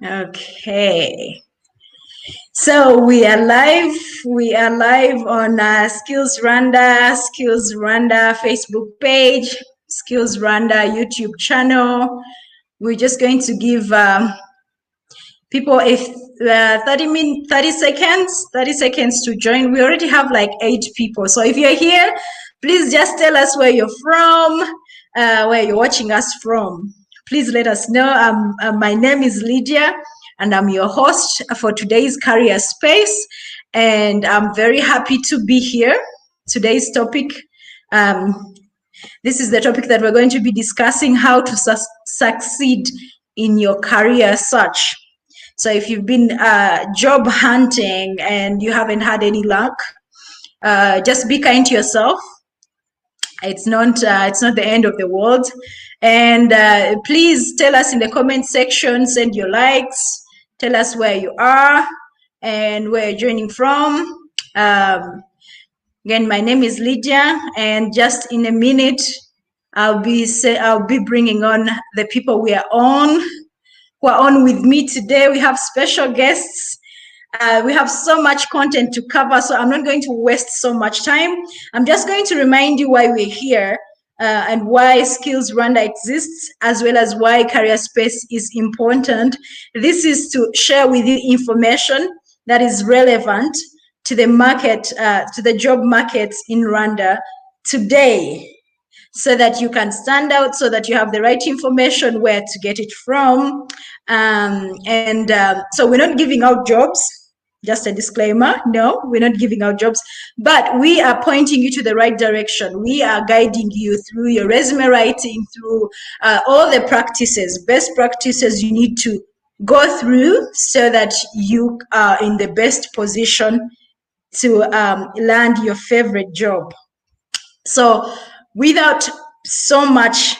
Okay. So we are live. We are live on Skills Rwanda Facebook page, Skills Rwanda YouTube channel. We're just going to give people 30 seconds to join. We already have like 8 people. So if you're here, please just tell us where you're from, where you're watching us from. Please let us know. My name is Lydia, and I'm your host for today's career space. And I'm very happy to be here. Today's topic, this is the topic that we're going to be discussing: how to succeed in your career search. So if you've been job hunting and you haven't had any luck, just be kind to yourself. It's not the end of the world. And please tell us in the comment section, send your likes, tell us where you are and where you're joining from. Again, my name is Lydia, and just in a minute, I'll be bringing on the people we are on. Who are on with me today. We have special guests. We have so much content to cover, so I'm not going to waste so much time. I'm just going to remind you why we're here and why Skills Rwanda exists, as well as why Career Space is important. This is to share with you information that is relevant to the market, to the job markets in Rwanda today, so that you can stand out, so that you have the right information where to get it from. So we're not giving out jobs, just a disclaimer. No, we're not giving out jobs, but we are pointing you to the right direction. We are guiding you through your resume writing, through all the practices, best practices you need to go through so that you are in the best position to land your favorite job. So without so much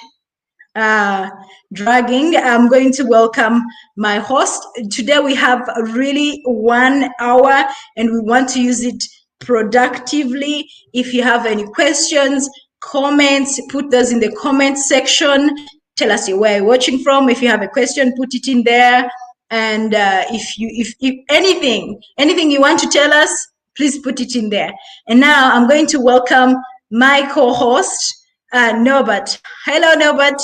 dragging, I'm going to welcome my host. Today we have really 1 hour and we want to use it productively. If you have any questions, comments, put those in the comment section. Tell us where you're watching from. If you have a question, put it in there. And if anything you want to tell us, please put it in there. And now I'm going to welcome my co-host, Norbert. Hello, Norbert.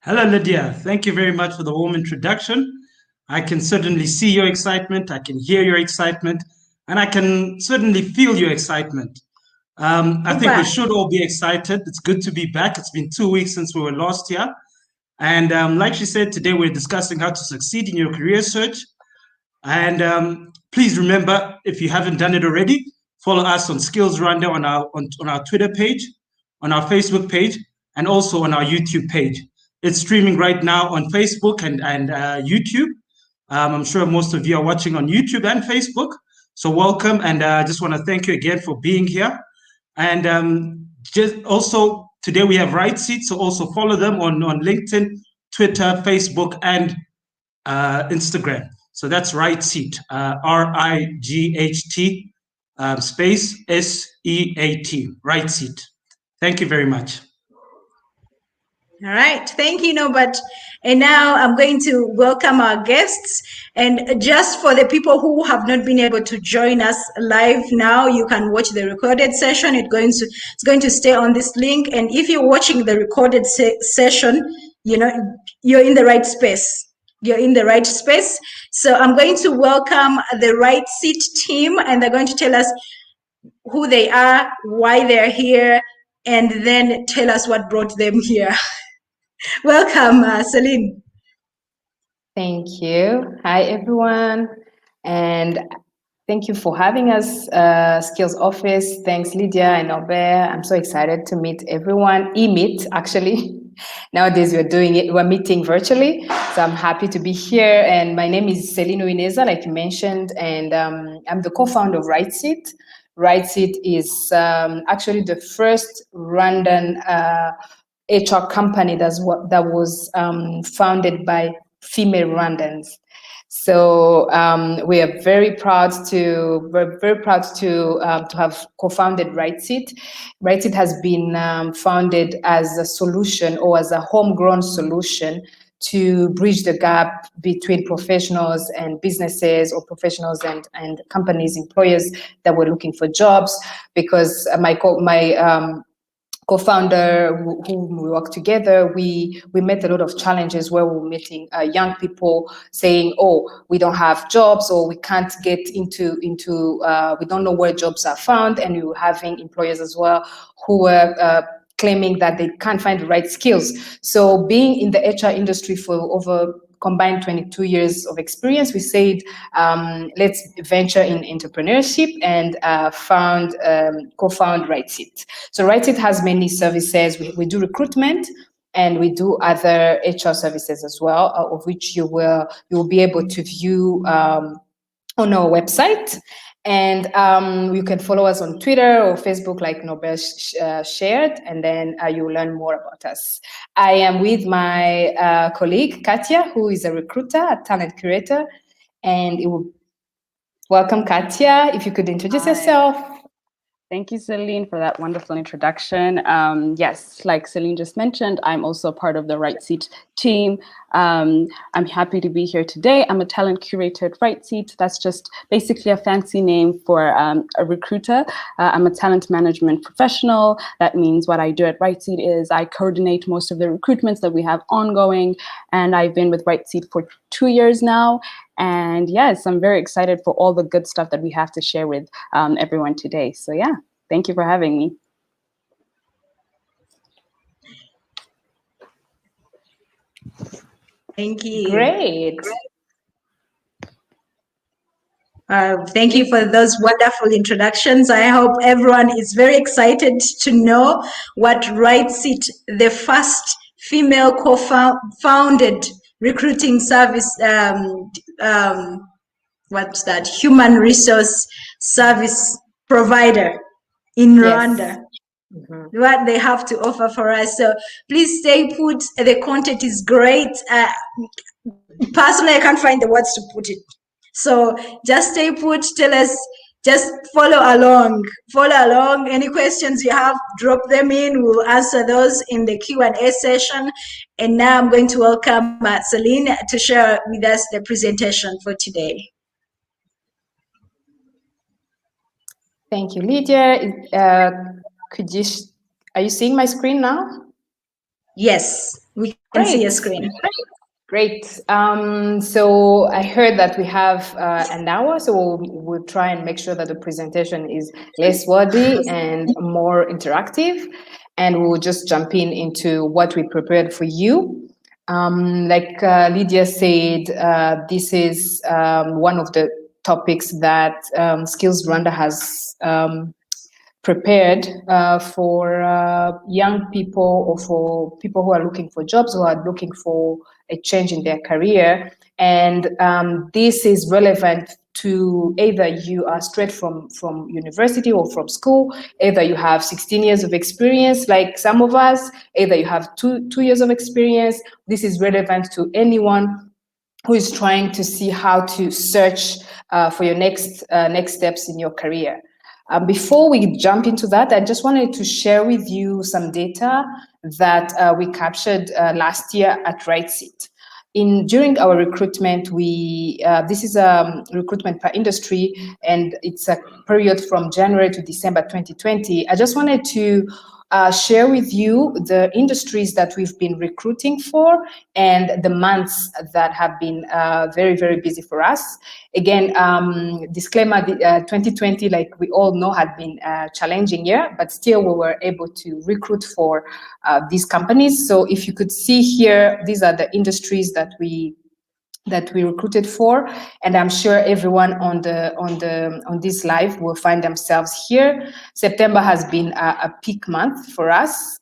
Hello, Lydia. Thank you very much for the warm introduction. I can certainly see your excitement. I can hear your excitement, and I can certainly feel your excitement. I think we should all be excited. It's good to be back. It's been 2 weeks since we were last here. And like she said, today we're discussing how to succeed in your career search. And please remember, if you haven't done it already, follow us on Skills Rwanda on our Twitter page, on our Facebook page, and also on our YouTube page. It's streaming right now on Facebook and YouTube. I'm sure most of you are watching on YouTube and Facebook. So welcome, and I just want to thank you again for being here. And just also today we have Right Seat, so also follow them on LinkedIn, Twitter, Facebook, and Instagram. So that's Right Seat, RIGHT space SEAT, Right Seat. Thank you very much. All right, thank you, Norbert. And now I'm going to welcome our guests. And just for the people who have not been able to join us live now, you can watch the recorded session. It's going to stay on this link. And if you're watching the recorded session, you're in the right space. You're in the right space. So I'm going to welcome the Right Seat team, and they're going to tell us who they are, why they're here, and then tell us what brought them here. Welcome, Celine. Thank you. Hi, everyone. And thank you for having us, Skills Office. Thanks, Lydia and Norbert. I'm so excited to meet everyone. E-meet, actually. Nowadays, we're meeting virtually. So I'm happy to be here. And my name is Celine Uineza, like you mentioned, and I'm the co-founder of Right Seat. Right Seat is actually the first Rwandan HR company that was founded by female Rwandans. So we are very proud to have co-founded Right Seat. Right Seat has been founded as a solution or as a homegrown solution to bridge the gap between professionals and businesses, or professionals and companies, employers that were looking for jobs. Because my co-founder, whom we work together, we met a lot of challenges where we were meeting young people saying, oh, we don't have jobs, or we can't get into we don't know where jobs are found. And we were having employers as well who were claiming that they can't find the right skills. So being in the HR industry for over combined 22 years of experience, we said, let's venture in entrepreneurship, and co-found RightSeat. So RightSeat has many services. We do recruitment, and we do other HR services as well, of which you will be able to view on our website. And you can follow us on Twitter or Facebook, like Norbert shared, and then you will learn more about us. I am with my colleague, Katya, who is a recruiter, a talent curator. And welcome, Katya. If you could introduce yourself. Thank you, Celine, for that wonderful introduction. Yes, like Celine just mentioned, I'm also part of the RightSeat team. I'm happy to be here today. I'm a talent curator at RightSeat. That's just basically a fancy name for a recruiter. I'm a talent management professional. That means what I do at RightSeat is I coordinate most of the recruitments that we have ongoing. And I've been with RightSeat for 2 years now. And yes, I'm very excited for all the good stuff that we have to share with everyone today. So yeah, thank you for having me. Thank you. Great. Thank you for those wonderful introductions. I hope everyone is very excited to know what RightSeat, the first female co-founded recruiting service, what's that? Human resource service provider in Rwanda. Yes. What they have to offer for us. So please stay put. The content is great. Personally, I can't find the words to put it. So just stay put. Tell us. Just follow along. Any questions you have, drop them in. We'll answer those in the Q&A session. And now I'm going to welcome Celine to share with us the presentation for today. Thank you, Lydia. Are you seeing my screen now? Yes, we can see your screen. Great. So I heard that we have an hour, so we'll try and make sure that the presentation is less wordy and more interactive. And we'll just jump into what we prepared for you. Like Lydia said, this is one of the topics that Skills Rwanda has prepared for young people, or for people who are looking for jobs, who are looking for a change in their career. And this is relevant to either you are straight from university or from school, either you have 16 years of experience like some of us, either you have two years of experience. This is relevant to anyone who is trying to see how to search for your next steps in your career. Before we jump into that, I just wanted to share with you some data that we captured last year at RightSeat. During our recruitment, this is a recruitment per industry, and it's a period from January to December 2020. I just wanted to share with you the industries that we've been recruiting for and the months that have been very, very busy for us. Again, disclaimer, 2020, like we all know, had been a challenging year, but still we were able to recruit for these companies. So if you could see here, these are the industries that we recruited for, and I'm sure everyone on this live will find themselves here. September has been a peak month for us,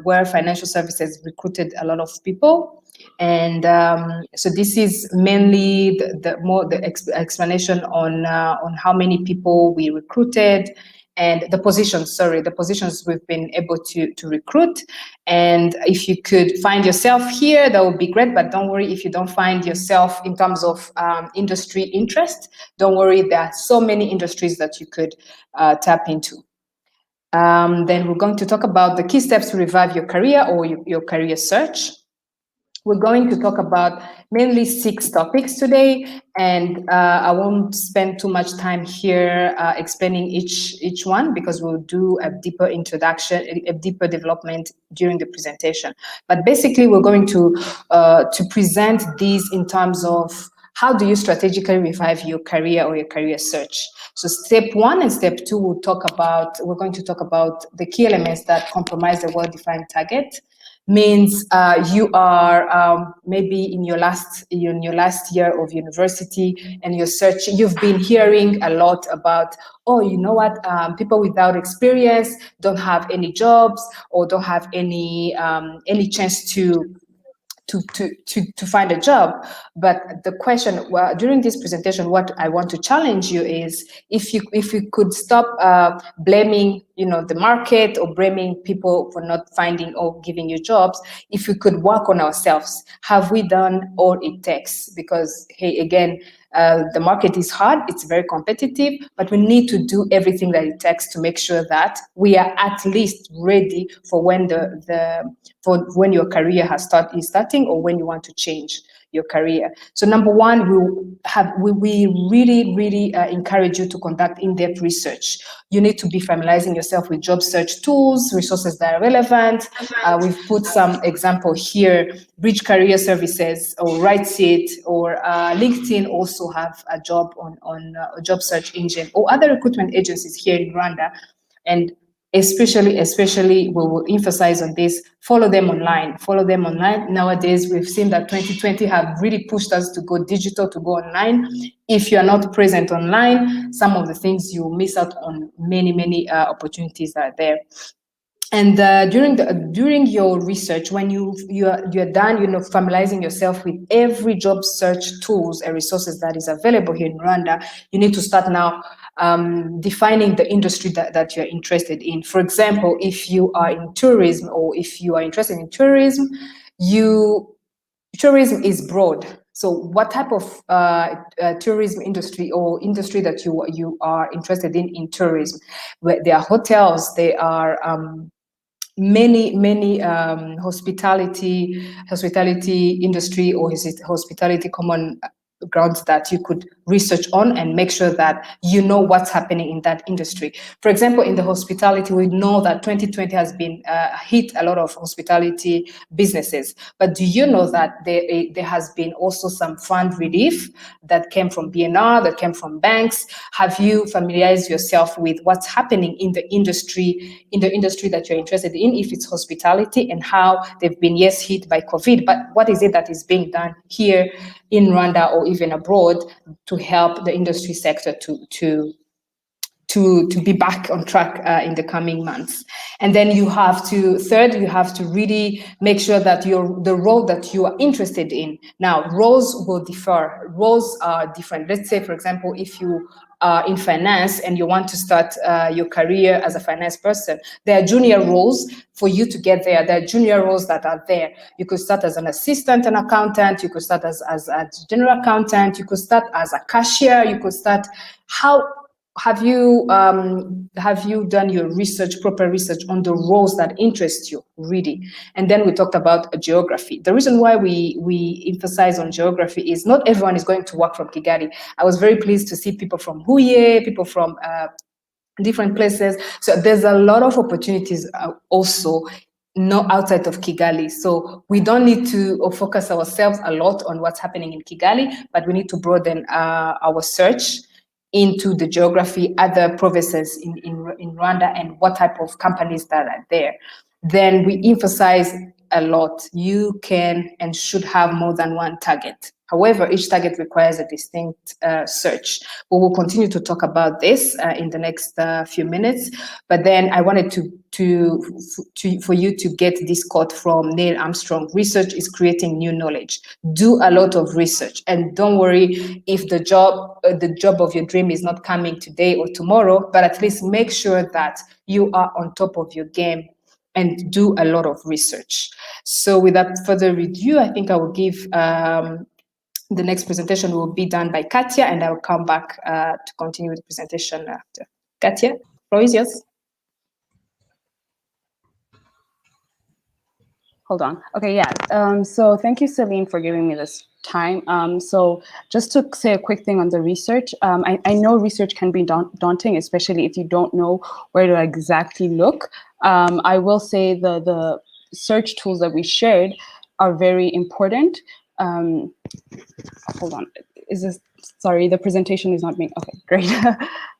where financial services recruited a lot of people, and so this is mainly the explanation on how many people we recruited. And the positions we've been able to recruit. And if you could find yourself here, that would be great. But don't worry if you don't find yourself in terms of industry interest. Don't worry, there are so many industries that you could tap into. Then we're going to talk about the key steps to revive your career or your career search. We're going to talk about mainly 6 topics today, and I won't spend too much time here explaining each one, because we'll do a deeper introduction, a deeper development during the presentation. But basically, we're going to present these in terms of how do you strategically revive your career or your career search. So step 1 and step 2, we're going to talk about the key elements that compromise a well-defined target. Means you are maybe in your last year of university, and you've been hearing a lot about, oh, you know what, people without experience don't have any jobs, or don't have any chance to find a job. But the question, during this presentation, what I want to challenge you is, if you could stop blaming the market, or blaming people for not finding or giving you jobs, if we could work on ourselves. Have we done all it takes? Because, hey, again, the market is hard, it's very competitive, but we need to do everything that it takes to make sure that we are at least ready for when when your career is starting, or when you want to change your career. So number 1, we really encourage you to conduct in-depth research. You need to be familiarizing yourself with job search tools, resources that are relevant. We've put some example here. Bridge Career Services or RightSeat or LinkedIn also have a job on a job search engine, or other recruitment agencies here in Rwanda. And especially we will emphasize on this, follow them online. Nowadays, we've seen that 2020 have really pushed us to go digital, to go online. If you are not present online, some of the things you miss out on, many opportunities are there. And during your research, when you're done, familiarizing yourself with every job search tools and resources that is available here in Rwanda, you need to start now defining the industry that you're interested in. For example, if you are in tourism, or if you are interested in tourism, tourism is broad. So what type of tourism industry, or industry that you are interested in tourism? There are hotels, there are many hospitality industry, or hospitality common grounds that you could research on, and make sure that you know what's happening in that industry. For example, in the hospitality, we know that 2020 has been hit a lot of hospitality businesses. But do you know that there has been also some fund relief that came from BNR, that came from banks? Have you familiarized yourself with what's happening in the industry that you're interested in, if it's hospitality, and how they've been, yes, hit by COVID, but what is it that is being done here in Rwanda or even abroad to help the industry sector to be back on track in the coming months? And then you have to really make sure that the role that you are interested in. Now, roles will differ. Roles are different. Let's say, for example, if you are in finance and you want to start your career as a finance person, there are junior roles for you to get there. There are junior roles that are there. You could start as an assistant, an accountant. You could start as a general accountant. You could start as a cashier. You could start. How have you done your proper research on the roles that interest you, really? And then we talked about geography. The reason why we emphasize on geography is not everyone is going to work from Kigali. I was very pleased to see people from Huye, people from different places. So there's a lot of opportunities also not outside of Kigali. So we don't need to focus ourselves a lot on what's happening in Kigali, but we need to broaden our search into the geography, other provinces in Rwanda, and what type of companies that are there. Then we emphasize a lot, you can and should have more than one target. However, each target requires a distinct search. We will continue to talk about this in the next few minutes, but then I wanted for you to get this quote from Neil Armstrong: research is creating new knowledge. Do a lot of research, and don't worry if the job of your dream is not coming today or tomorrow, but at least make sure that you are on top of your game and do a lot of research. So without further ado, I think I will give the next presentation will be done by Katia, and I will come back to continue with the presentation after. Katia, floor is yours. Hold on. Okay, yeah. So thank you, Celine, for giving me this time. So just to say a quick thing on the research, I know research can be daunting, especially if you don't know where to exactly look. I will say the search tools that we shared are very important. Hold on. Is this, sorry, the presentation is not being, okay, great.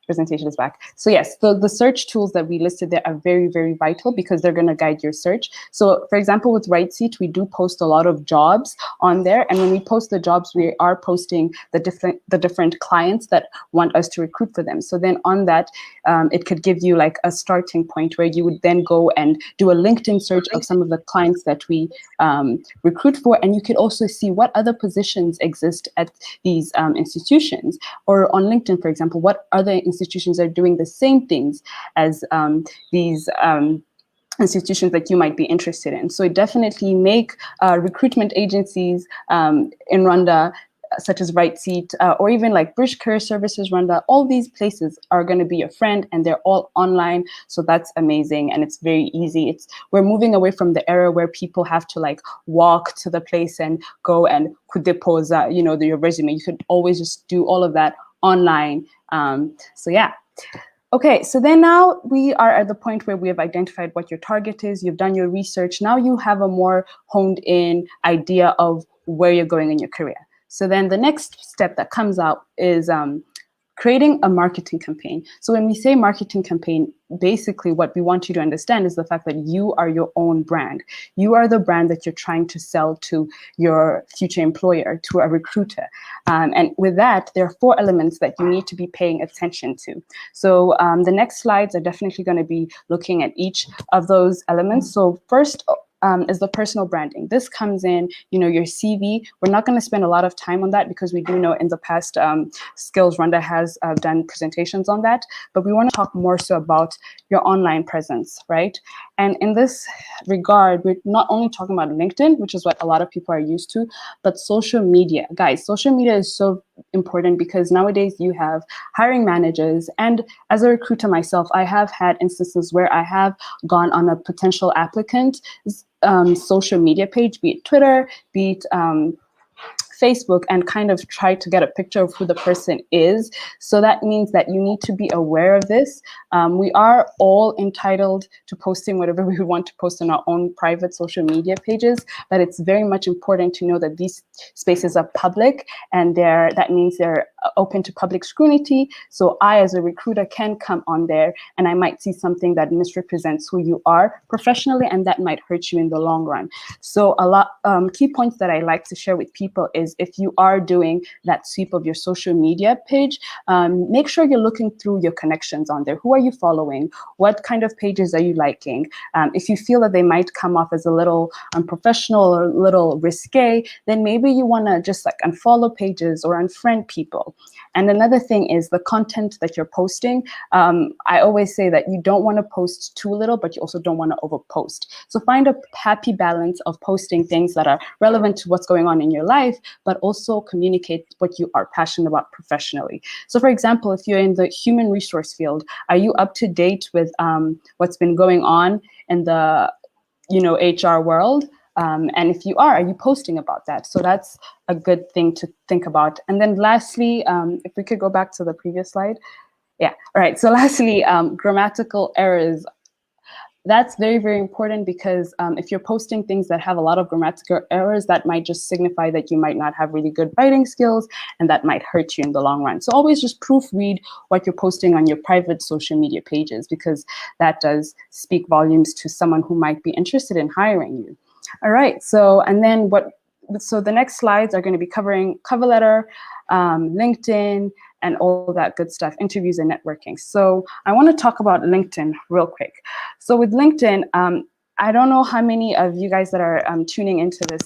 Presentation is back. So yes, the search tools that we listed there are very, very vital because they're going to guide your search. So for example, with RightSeat, we do post a lot of jobs on there. And when we post the jobs, we are posting the different clients that want us to recruit for them. So then on that, it could give you like a starting point where you would then go and do a LinkedIn search of some of the clients that we recruit for. And you could also see what other positions exist at these institutions, or on LinkedIn, for example, what other institutions are doing the same things as these institutions that you might be interested in. So definitely make recruitment agencies in Rwanda, such as RightSeat, or even like British Career Services Rwanda, all these places are going to be your friend, and they're all online. So that's amazing, and it's very easy. We're moving away from the era where people have to like walk to the place and go and depose, your resume. You could always just do all of that online. So yeah. Okay, so then now we are at the point where we have identified what your target is, you've done your research, now you have a more honed in idea of where you're going in your career. So then the next step that comes out is creating a marketing campaign. So when we say marketing campaign, basically what we want you to understand is the fact that you are your own brand. You are the brand that you're trying to sell to your future employer, to a recruiter. And with that, there are 4 elements that you need to be paying attention to. So the next slides are definitely going to be looking at each of those elements. So first, is the personal branding. This comes in, your CV. We're not going to spend a lot of time on that because we do know in the past Skills Rwanda has done presentations on that, but we want to talk more so about your online presence, right? And in this regard, we're not only talking about LinkedIn, which is what a lot of people are used to, but social media. Guys, social media is so important because nowadays you have hiring managers, and as a recruiter myself, I have had instances where I have gone on a potential applicant social media page, be it Twitter, be it Facebook, and kind of try to get a picture of who the person is. So that means that you need to be aware of this. We are all entitled to posting whatever we want to post on our own private social media pages, but it's very much important to know that these spaces are public, and that means they're open to public scrutiny. So I, as a recruiter, can come on there and I might see something that misrepresents who you are professionally, and that might hurt you in the long run. So a lot key points that I like to share with people is, if you are doing that sweep of your social media page, make sure you're looking through your connections on there. Who are you following? What kind of pages are you liking? If you feel that they might come off as a little unprofessional or a little risque, then maybe you want to just like unfollow pages or unfriend people. And another thing is the content that you're posting. I always say that you don't want to post too little, but you also don't want to overpost. So find a happy balance of posting things that are relevant to what's going on in your life, but also communicate what you are passionate about professionally. So for example, if you're in the human resource field, are you up to date with what's been going on in the HR world? And if you are you posting about that? So that's a good thing to think about. And then lastly, if we could go back to the previous slide. Yeah, all right. So lastly, grammatical errors. That's very, very important because if you're posting things that have a lot of grammatical errors, that might just signify that you might not have really good writing skills, and that might hurt you in the long run. So always just proofread what you're posting on your private social media pages, because that does speak volumes to someone who might be interested in hiring you. All right, so the next slides are going to be covering cover letter, LinkedIn, and all that good stuff, interviews and networking. So I want to talk about LinkedIn real quick. So with LinkedIn, I don't know how many of you guys that are tuning into this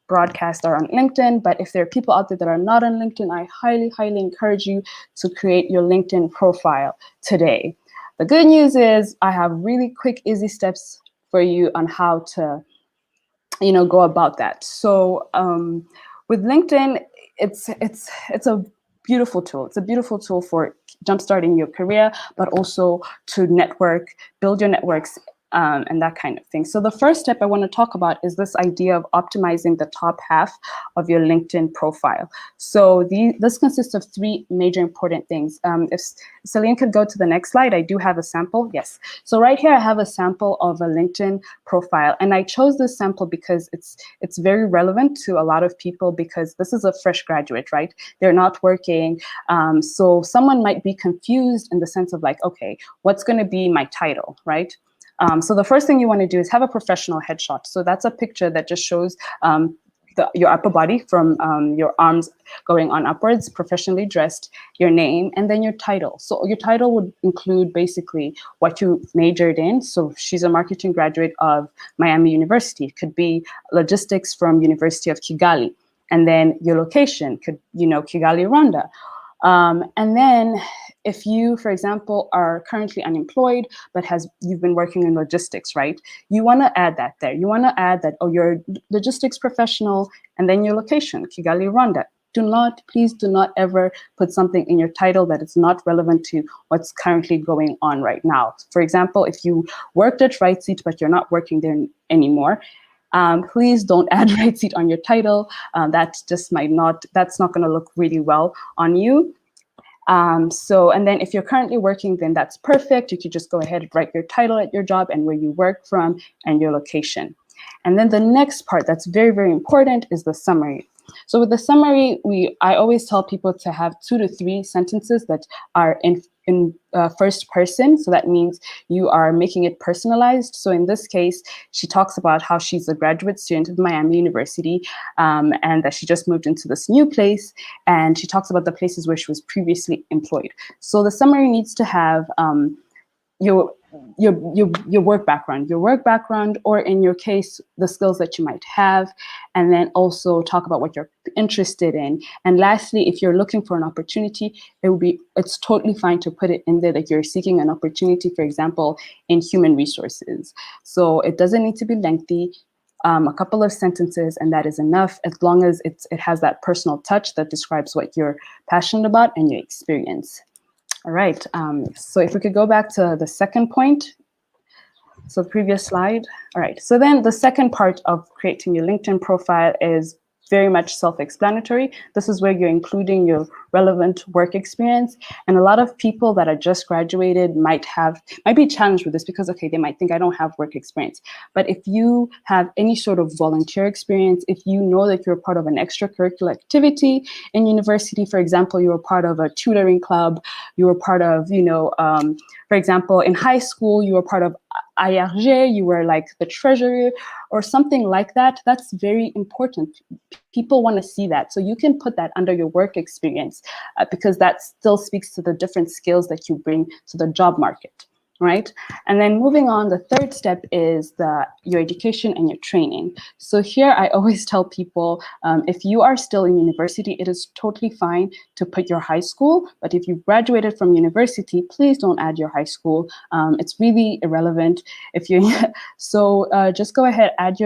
broadcast are on LinkedIn, but if there are people out there that are not on LinkedIn, I highly, highly encourage you to create your LinkedIn profile today. The good news is I have really quick, easy steps for you on how to go about that. So with LinkedIn, it's a beautiful tool. It's a beautiful tool for jumpstarting your career, but also to network, build your networks and that kind of thing. So the first step I want to talk about is this idea of optimizing the top half of your LinkedIn profile. So this consists of three major important things. If Celine could go to the next slide, I do have a sample. Yes. So right here, I have a sample of a LinkedIn profile. And I chose this sample because it's very relevant to a lot of people, because this is a fresh graduate, right? They're not working. So someone might be confused in the sense of like, okay, what's going to be my title, right? So the first thing you want to do is have a professional headshot. So that's a picture that just shows your upper body from your arms going on upwards, professionally dressed, your name, and then your title. So your title would include basically what you majored in. So she's a marketing graduate of Miami University. It could be logistics from University of Kigali. And then your location could, Kigali, Rwanda. And then if you, for example, are currently unemployed, but you've been working in logistics, right? You want to add that there. You want to add that, oh, you're a logistics professional, and then your location, Kigali, Rwanda. Please do not ever put something in your title that is not relevant to what's currently going on right now. For example, if you worked at RightSeat, but you're not working there anymore, please don't add RightSeat on your title. That's not going to look really well on you. And then if you're currently working, then that's perfect. You could just go ahead and write your title at your job and where you work from and your location. And then the next part that's very, very important is the summary. So with the summary, I always tell people to have 2 to 3 sentences that are in first person. So that means you are making it personalized. So in this case, she talks about how she's a graduate student of Miami University, and that she just moved into this new place. And she talks about the places where she was previously employed. So the summary needs to have your work background, or in your case, the skills that you might have, and then also talk about what you're interested in. And lastly, if you're looking for an opportunity, it's totally fine to put it in there that you're seeking an opportunity, for example, in human resources. So it doesn't need to be lengthy. A couple of sentences, and that is enough, as long as it has that personal touch that describes what you're passionate about and your experience. All right, so if we could go back to the second point, so the previous slide. All right, so then the second part of creating your LinkedIn profile is very much self-explanatory. This is where you're including your relevant work experience. And a lot of people that are just graduated might be challenged with this because, okay, they might think I don't have work experience. But if you have any sort of volunteer experience, if you know that you're part of an extracurricular activity in university, for example, you were part of a tutoring club, you were part of, for example, in high school, you were part of IRG, you were like the treasurer or something like that, that's very important. People want to see that. So you can put that under your work experience because that still speaks to the different skills that you bring to the job market, right? And then moving on, the third step is your education and your training. So here I always tell people, if you are still in university, it is totally fine to put your high school, but if you've graduated from university, please don't add your high school. It's really irrelevant. So just go ahead, add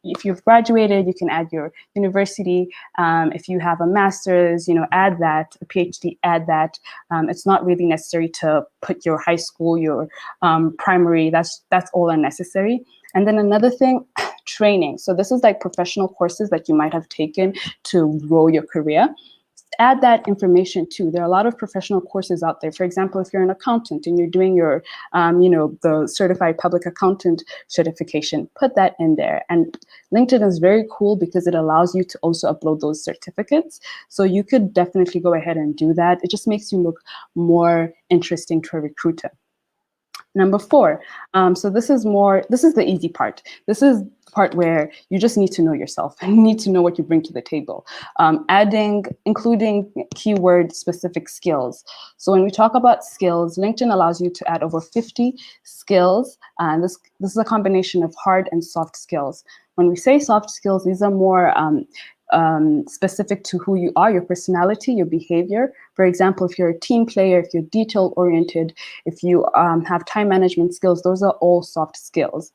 if you've graduated, you can add your university. If you have a master's, add that, a PhD, add that. It's not really necessary to put your high school, your primary, that's all unnecessary. And then another thing, training. So this is like professional courses that you might have taken to grow your career. Add that information too. There are a lot of professional courses out there. For example, if you're an accountant and you're doing your, the certified public accountant certification, put that in there. And LinkedIn is very cool because it allows you to also upload those certificates. So you could definitely go ahead and do that. It just makes you look more interesting to a recruiter. Number 4, so this is the easy part. This is the part where you just need to know yourself and you need to know what you bring to the table. Including keyword specific skills. So when we talk about skills, LinkedIn allows you to add over 50 skills. And this is a combination of hard and soft skills. When we say soft skills, these are more specific to who you are, your personality, your behavior. For example, if you're a team player, if you're detail-oriented, if you have time management skills, those are all soft skills.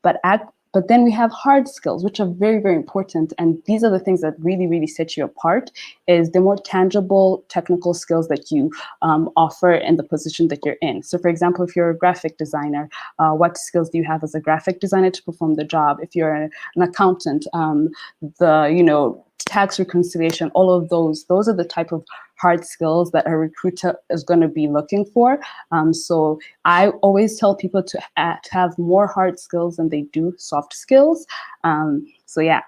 But But then we have hard skills, which are very, very important. And these are the things that really, really set you apart, is the more tangible technical skills that you offer in the position that you're in. So for example, if you're a graphic designer, what skills do you have as a graphic designer to perform the job? If you're an accountant, tax reconciliation, all of those are the type of hard skills that a recruiter is going to be looking for. So I always tell people to have more hard skills than they do soft skills. So yeah.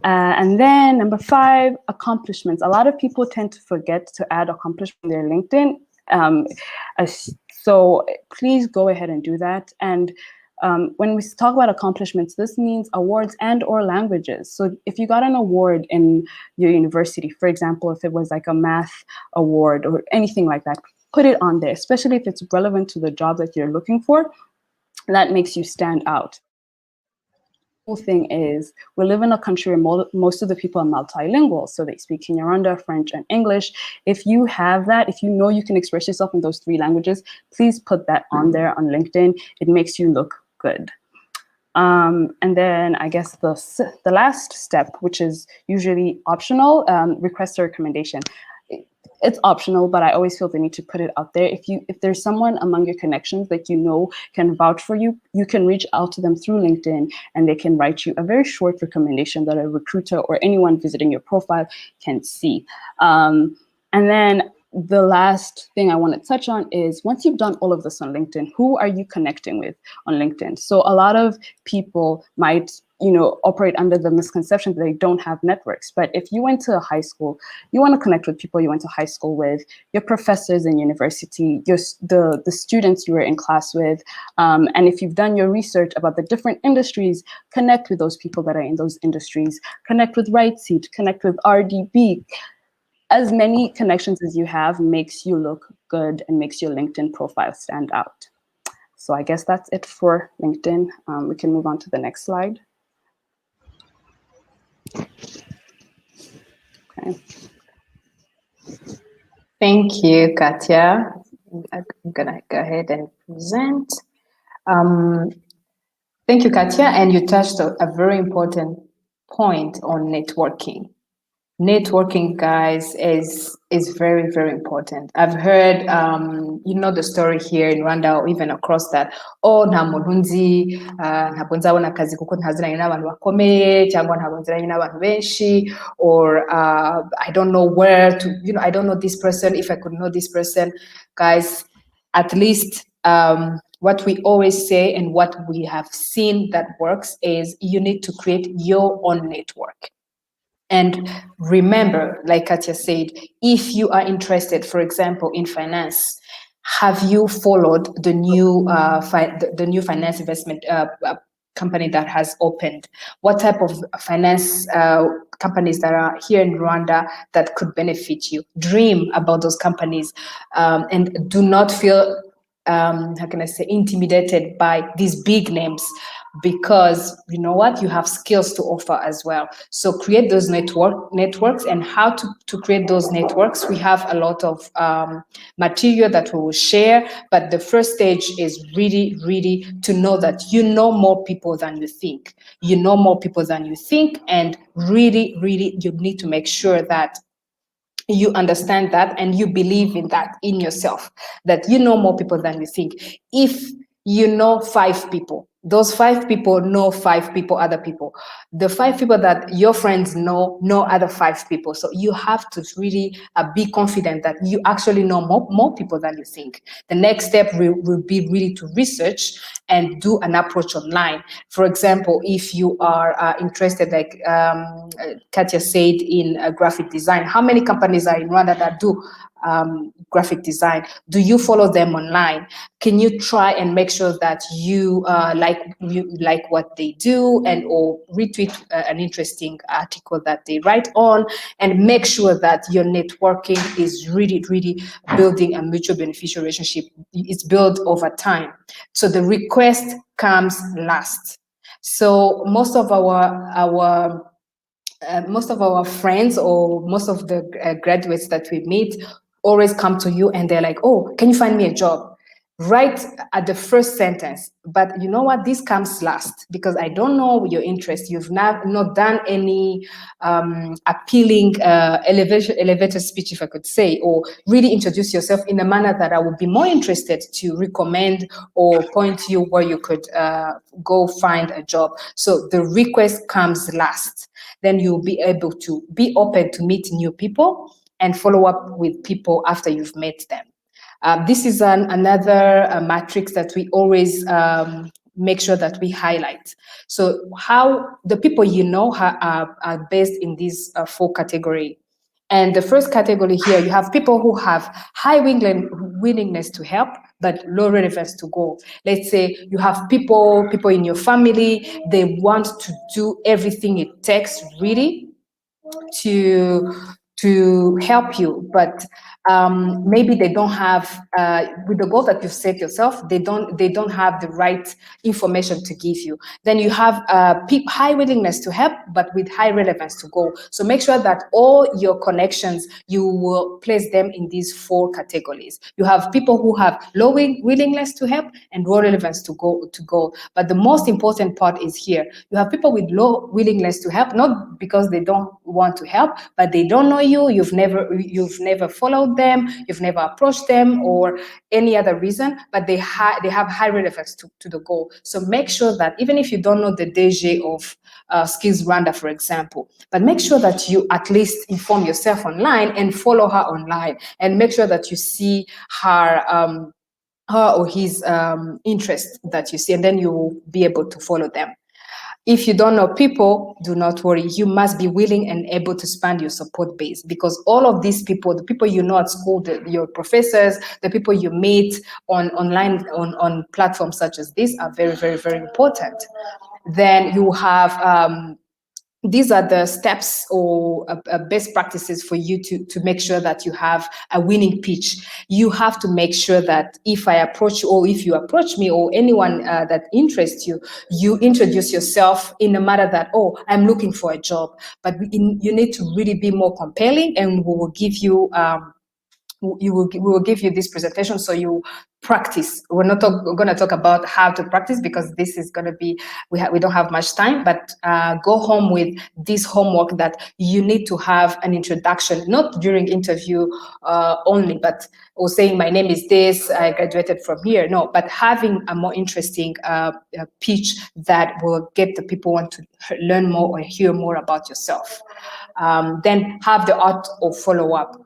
And then number 5, accomplishments. A lot of people tend to forget to add accomplishments in their LinkedIn. So please go ahead and do that. And when we talk about accomplishments, this means awards and or languages. So if you got an award in your university, for example, if it was like a math award or anything like that, put it on there, especially if it's relevant to the job that you're looking for. That makes you stand out. The whole thing is, we live in a country where most of the people are multilingual, so they speak Kinyarwanda, French, and English. If you have that, if you know you can express yourself in those 3 languages, please put that on there on LinkedIn. It makes you look good. And then I guess the last step, which is usually optional, request a recommendation. It's optional, but I always feel the need to put it out there. If there's someone among your connections that you know can vouch for you, you can reach out to them through LinkedIn and they can write you a very short recommendation that a recruiter or anyone visiting your profile can see. And then the last thing I want to touch on is, once you've done all of this on LinkedIn, who are you connecting with on LinkedIn? So a lot of people might operate under the misconception that they don't have networks. But if you went to high school, you want to connect with people you went to high school with, your professors in university, the students you were in class with. And if you've done your research about the different industries, connect with those people that are in those industries. Connect with RightSeat, connect with RDB. As many connections as you have makes you look good and makes your LinkedIn profile stand out. So I guess that's it for LinkedIn. We can move on to the next slide. Okay. Thank you, Katia. I'm gonna go ahead and present. Thank you, Katia, and you touched a very important point on networking. Networking, guys, is very, very important. I've heard, the story here in Rwanda or even across that. Oh, nta muntu nzi, ntabwo nzabona akazi kuko ntaziranye n'abantu bakomeye, cyangwa ntabwo nziranye n'abantu benshi, or I don't know where to, I don't know this person. If I could know this person, guys, at least what we always say and what we have seen that works is you need to create your own network. And remember, like Katia said, if you are interested, for example, in finance, have you followed the new finance investment company that has opened? What type of finance companies that are here in Rwanda that could benefit you? Dream about those companies, and do not feel, intimidated by these big names, because you know what, you have skills to offer as well. So create those networks, and how to create those networks. We have a lot of material that we will share, but the first stage is really to know that you know more people than you think. You know more people than you think, and really you need to make sure that you understand that and you believe in that in yourself, that you know more people than you think. If you know 5 people, those 5 people know 5 people, other people. The 5 people that your friends know other 5 people. So you have to really be confident that you actually know more people than you think. The next step will be really to research and do an approach online. For example, if you are interested, like Katia said, in graphic design, how many companies are in Rwanda that do graphic design? Do you follow them online? Can you try and make sure that you like what they do, and or retweet an interesting article that they write on, and make sure that your networking is really building a mutual beneficial relationship. It's built over time. So the request comes last. So most of our friends, or most of the graduates that we meet, always come to you and they're like, oh, can you find me a job? write at the first sentence, but you know what, this comes last because I don't know your interest. You've not done any appealing elevator speech, if I could say, or really introduce yourself in a manner that I would be more interested to recommend or point you where you could go find a job. So the request comes last. Then you'll be able to be open to meet new people and follow up with people after you've met them. This is another matrix that we always make sure that we highlight. So how the people you know are based in these 4 categories. And the first category here, you have people who have high willingness to help, but low relevance to go. Let's say you have people in your family, they want to do everything it takes really to help you, but maybe they don't have with the goal that you've set yourself, they don't have the right information to give you. Then you have high willingness to help, but with high relevance to go. So make sure that all your connections, you will place them in these 4 categories. You have people who have low willingness to help and low relevance to go. But the most important part is here. You have people with low willingness to help, not because they don't want to help, but they don't know you. You've never followed them, you've never approached them, or any other reason, but they have high relevance to the goal. So make sure that even if you don't know the DG of Skills Rwanda, for example, but make sure that you at least inform yourself online and follow her online, and make sure that you see her or his interest that you see, and then you will be able to follow them. If you don't know people, do not worry. You must be willing and able to expand your support base, because all of these people, the people you know at school, your professors, the people you meet online on platforms such as this are very, very, very important. Then you have these are the steps or best practices for you to make sure that you have a winning pitch. You have to make sure that if I approach you, or if you approach me, or anyone that interests you, you introduce yourself in a manner that, oh, I'm looking for a job. But you need to really be more compelling, and we will give you we will give you this presentation so you practice. We're not going to talk about how to practice, because this is going to be, we don't have much time, but go home with this homework that you need to have an introduction, not during interview only, but or saying my name is this, I graduated from here. No, but having a more interesting pitch that will get the people want to learn more or hear more about yourself. Then have the art of follow-up.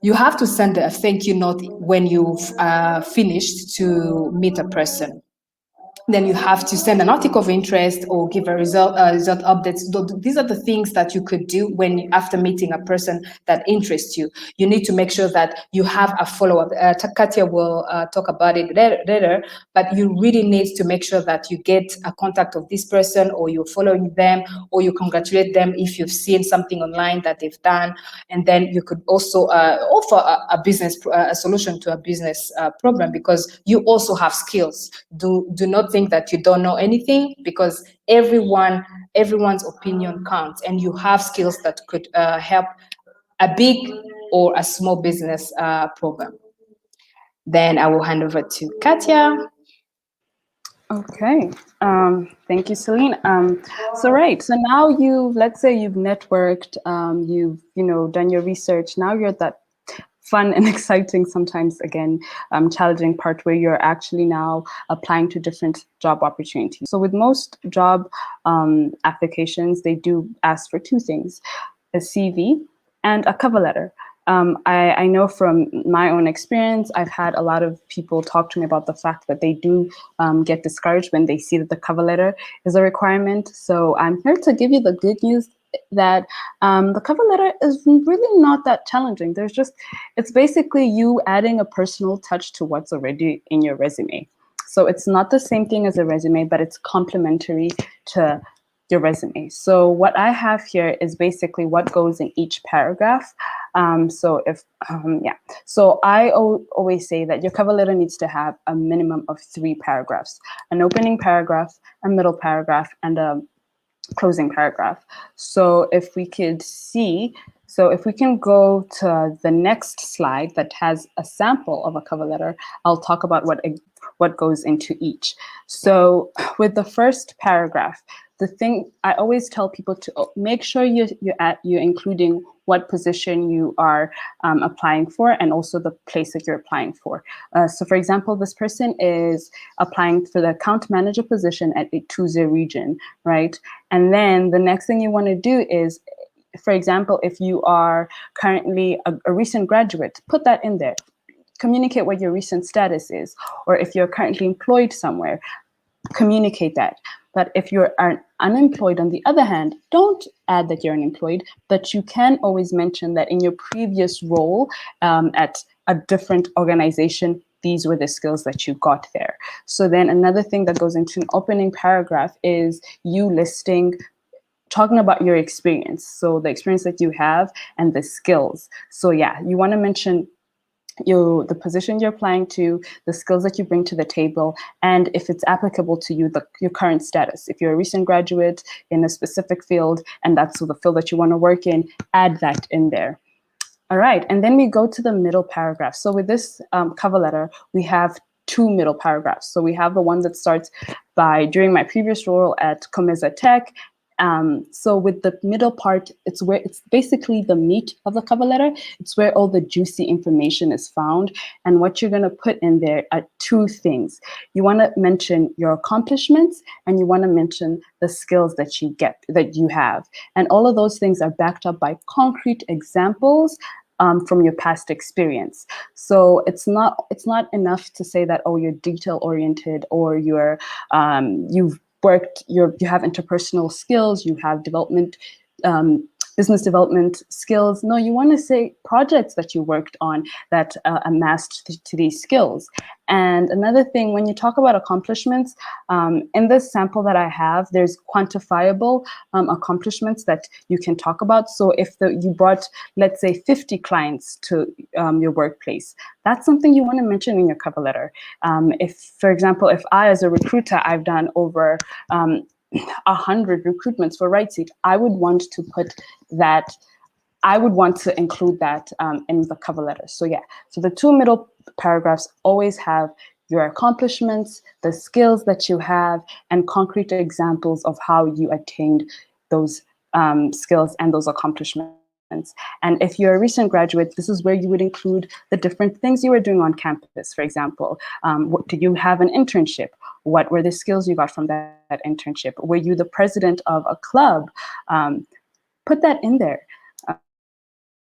You have to send a thank you note when you've finished to meet a person. Then you have to send an article of interest or give a result updates. These are the things that you could do after meeting a person that interests you. You need to make sure that you have a follow-up. Katia will talk about it later, but you really need to make sure that you get a contact of this person, or you're following them, or you congratulate them if you've seen something online that they've done. And then you could also offer a solution to a business problem, because you also have skills. Do not think that you don't know anything, because everyone's opinion counts, and you have skills that could help a big or a small business program. Then I will hand over to Katia. Okay, thank you, Celine. So now let's say you've networked, you've done your research. Now you're at that fun and exciting, sometimes again challenging part where you're actually now applying to different job opportunities. So with most job applications, they do ask for 2 things: a CV and a cover letter. I know from my own experience, I've had a lot of people talk to me about the fact that they do get discouraged when they see that the cover letter is a requirement. So I'm here to give you the good news that the cover letter is really not that challenging. It's basically you adding a personal touch to what's already in your resume. So it's not the same thing as a resume, but it's complementary to your resume. So what I have here is basically what goes in each paragraph. So I always say that your cover letter needs to have a minimum of 3 paragraphs: an opening paragraph, a middle paragraph, and a closing paragraph. So if we could see So if we can go to the next slide that has a sample of a cover letter, I'll talk about what goes into each. So with the first paragraph, the thing I always tell people to make sure you're including what position you are applying for and also the place that you're applying for. So for example, this person is applying for the account manager position at a Tuesday region, right? And then the next thing you want to do is, for example, if you are currently a recent graduate, put that in there. Communicate what your recent status is. Or if you're currently employed somewhere, communicate that. But if you're unemployed, on the other hand, don't add that you're unemployed, but you can always mention that in your previous role at a different organization, these were the skills that you got there. So then another thing that goes into an opening paragraph is you talking about your experience. So the experience that you have and the skills. So yeah, you want to mention the position you're applying to, the skills that you bring to the table, and if it's applicable to you, your current status. If you're a recent graduate in a specific field and that's the field that you want to work in, add that in there. All right, and then we go to the middle paragraph. So with this cover letter, we have two middle paragraphs. So we have the one that starts by, during my previous role at Comesa Tech. So with the middle part, it's basically the meat of the cover letter. It's where all the juicy information is found. And what you're going to put in there are two things. You want to mention your accomplishments and you want to mention the skills that you have. And all of those things are backed up by concrete examples from your past experience. So it's not enough to say that, oh, you're detail oriented or you have interpersonal skills, you have business development skills. No, you want to say projects that you worked on that amassed to these skills. And another thing, when you talk about accomplishments, in this sample that I have, there's quantifiable accomplishments that you can talk about. So if you brought, let's say, 50 clients to your workplace, that's something you want to mention in your cover letter. If, for example, if I, as a recruiter, I've done over 100 recruitments for RightSeat, I would want to include that in the cover letter. So yeah, so the two middle paragraphs always have your accomplishments, the skills that you have, and concrete examples of how you attained those skills and those accomplishments. And if you're a recent graduate, this is where you would include the different things you were doing on campus. For example, did you have an internship? What were the skills you got from that internship? Were you the president of a club? Put that in there.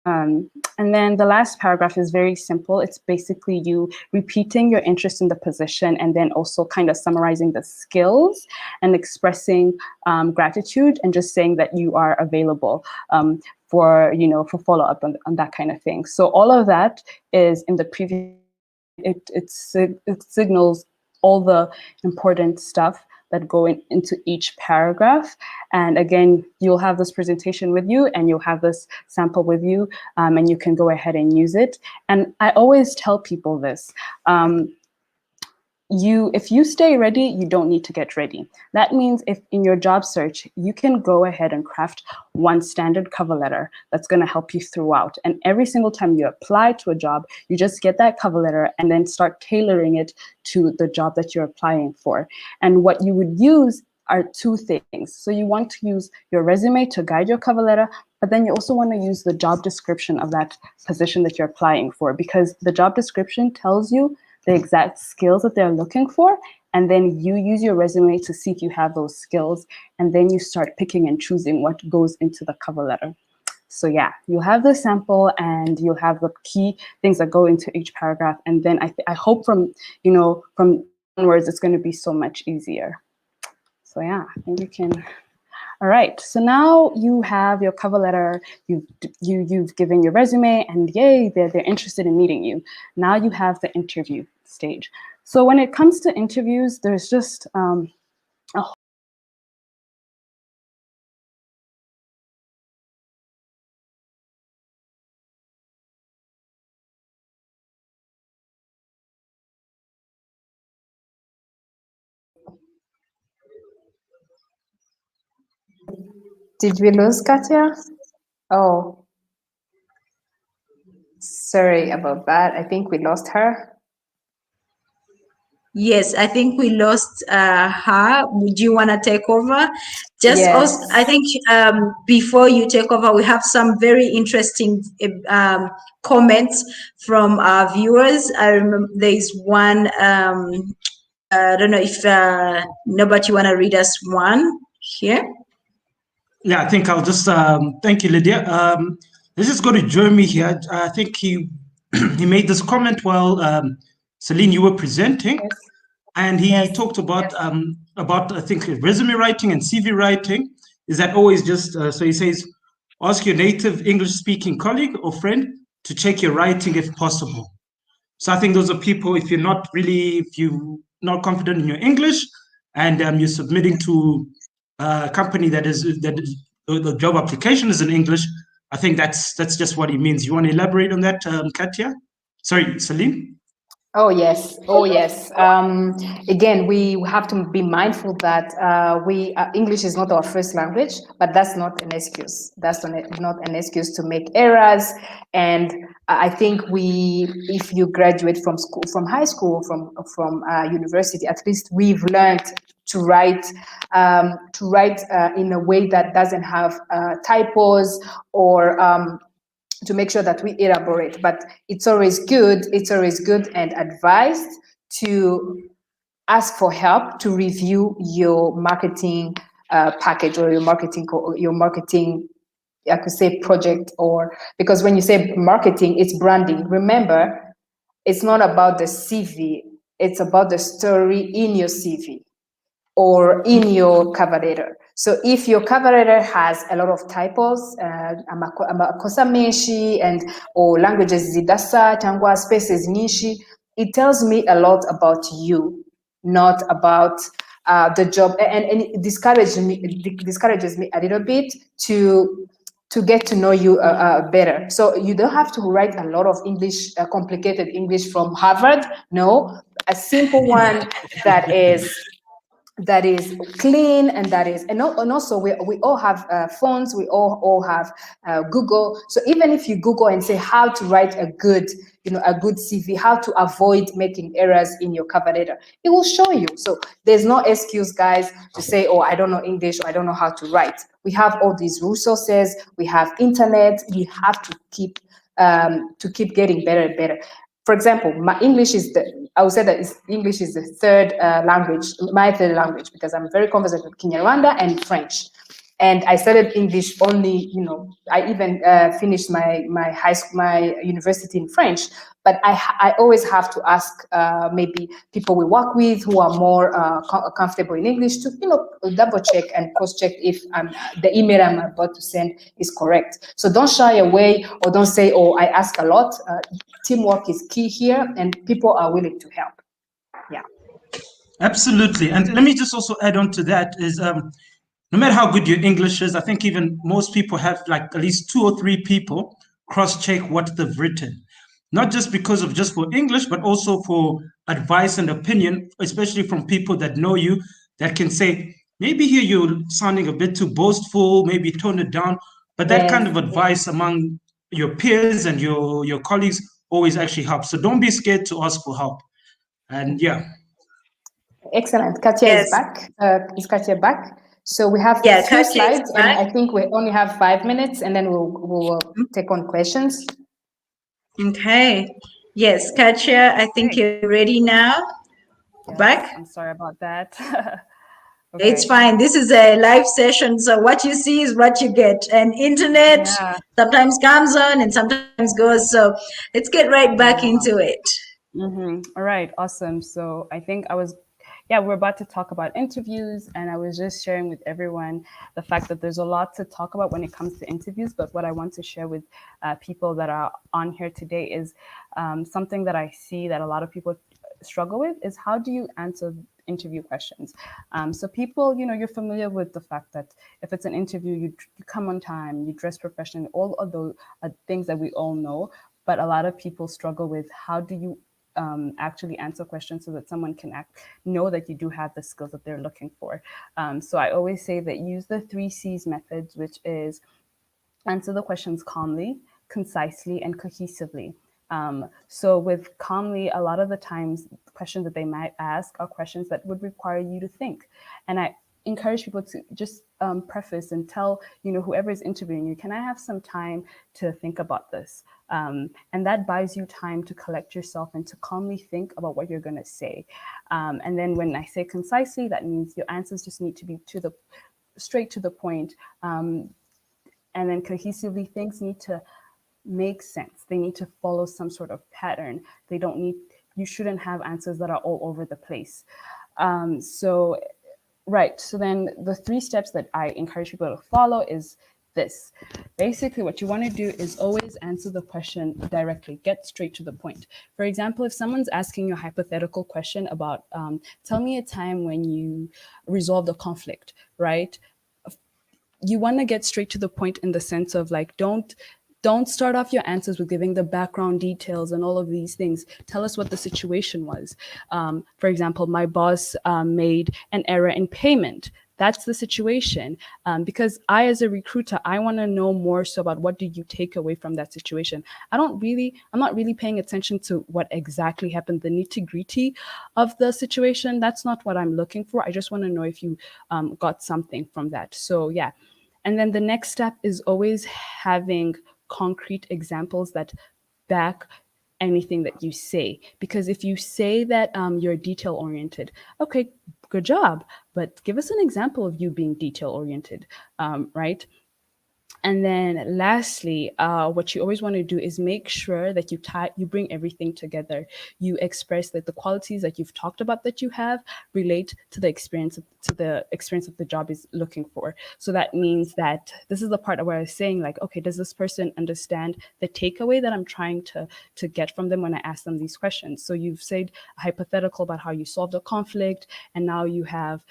And then the last paragraph is very simple. It's basically you repeating your interest in the position and then also kind of summarizing the skills and expressing gratitude and just saying that you are available for follow-up on that kind of thing. So all of that is in the previous, it signals all the important stuff that go into each paragraph. And again, you'll have this presentation with you and you'll have this sample with you and you can go ahead and use it. And I always tell people this, if you stay ready, you don't need to get ready. That means if in your job search, you can go ahead and craft one standard cover letter that's going to help you throughout. And every single time you apply to a job, you just get that cover letter and then start tailoring it to the job that you're applying for. And what you would use are two things. So you want to use your resume to guide your cover letter, but then you also want to use the job description of that position that you're applying for, because the job description tells you the exact skills that they're looking for, and then you use your resume to see if you have those skills, and then you start picking and choosing what goes into the cover letter. So yeah, you have the sample and you have the key things that go into each paragraph, and then I hope from onwards it's going to be so much easier. So yeah, I think you can. All right, so now you have your cover letter, you've given your resume, and yay, they're interested in meeting you. Now you have the interview stage. So when it comes to interviews, there's just Did we lose Katya? Oh. Sorry about that. I think we lost her. Yes, I think we lost her. Would you want to take over? Just Yes. also, I think before you take over, we have some very interesting comments from our viewers. I remember there is one. I don't know if Norbert, you want to read us one here? Yeah, I think I'll just thank you, Lydia. Let's just go to Jeremy here. I think he he made this comment while Celine, you were presenting, Yes. and he Yes. talked about I think resume writing and CV writing. Is that always just so? He says, ask your native English-speaking colleague or friend to check your writing if possible. So I think those are people, if you're not confident in your English and you're submitting to a company that is the job application is in English, I think that's just what he means. You want to elaborate on that, Katya? Sorry, Celine? Oh yes, again, we have to be mindful that English is not our first language, but that's not an excuse. That's not an excuse to make errors. And I think if you graduate from school, from high school, from university, at least we've learned to write in a way that doesn't have typos or to make sure that we elaborate. But it's always good and advised to ask for help to review your marketing package or your marketing, I could say, project, or because when you say marketing, it's branding. Remember, it's not about the CV, it's about the story in your CV or in your cover letter. So if your cover letter has a lot of typos, amakosa menshi or languages zidasa tangwa spaces nishi, it tells me a lot about you, not about the job, and it discourages me a little bit to get to know you better. So you don't have to write a lot of English, complicated English from Harvard. No, a simple one that is clean, and also we all have phones, we all have Google. So even if you Google and say how to write a good CV, how to avoid making errors in your cover letter, it will show you. So there's no excuse, guys, to say, oh, I don't know English, or I don't know how to write. We have all these resources, we have internet. We have to keep getting better and better. For example, my English I would say that English is the third language, my third language, because I'm very conversant with Kinyarwanda and French. And I studied English only, I even finished my university in French. But I always have to ask maybe people we work with who are more comfortable in English to, double check and cross check if the email I'm about to send is correct. So don't shy away, or don't say, oh, I ask a lot. Teamwork is key here, and people are willing to help. Yeah. Absolutely. And let me just also add on to that is no matter how good your English is, I think even most people have like at least 2 or 3 people cross-check what they've written. Not just because of just for English, but also for advice and opinion, especially from people that know you, that can say, maybe here you're sounding a bit too boastful, maybe tone it down. But that kind of advice among your peers and your colleagues always actually helps. So don't be scared to ask for help. And yeah. Excellent. Katya is back. Is Katya back? So we have a few slides, and I think we only have 5 minutes, and then we'll take on questions. Okay. Yes, Katya, I think you're ready now. Yes, back. I'm sorry about that. Okay. It's fine. This is a live session, so what you see is what you get. And internet sometimes comes on and sometimes goes. So let's get right back into it. All right, awesome. So I think we're about to talk about interviews, and I was just sharing with everyone the fact that there's a lot to talk about when it comes to interviews. But what I want to share with people that are on here today is something that I see that a lot of people struggle with is, how do you answer interview questions? So people, you're familiar with the fact that if it's an interview, you come on time, you dress professionally, all of those things that we all know. But a lot of people struggle with, how do you actually answer questions so that someone can know that you do have the skills that they're looking for. So I always say that use the 3 C's methods, which is answer the questions calmly, concisely, and cohesively. So with Calmly, a lot of the times, questions that they might ask are questions that would require you to think. And I encourage people to just preface and tell, whoever is interviewing you, can I have some time to think about this? And that buys you time to collect yourself and to calmly think about what you're going to say. And then when I say concisely, that means your answers just need to be straight to the point. And then cohesively, things need to make sense. They need to follow some sort of pattern. You shouldn't have answers that are all over the place. So then the 3 steps that I encourage people to follow is this. Basically, what you want to do is always answer the question directly, get straight to the point. For example, if someone's asking you a hypothetical question about, tell me a time when you resolved a conflict, right? You want to get straight to the point in the sense of like, don't start off your answers with giving the background details and all of these things. Tell us what the situation was. For example, my boss made an error in payment. That's the situation. Because I, as a recruiter, I want to know more so about what did you take away from that situation. I'm not really paying attention to what exactly happened, the nitty-gritty of the situation. That's not what I'm looking for. I just want to know if you got something from that. So yeah. And then the next step is always having concrete examples that back anything that you say. Because if you say that you're detail oriented, okay, good job, but give us an example of you being detail oriented, right? And then lastly, what you always want to do is make sure that you bring everything together. You express that the qualities that you've talked about that you have relate to the experience that the job is looking for. So that means that this is the part where I was saying like, okay, does this person understand the takeaway that I'm trying to get from them when I ask them these questions? So you've said a hypothetical about how you solved a conflict, and now you have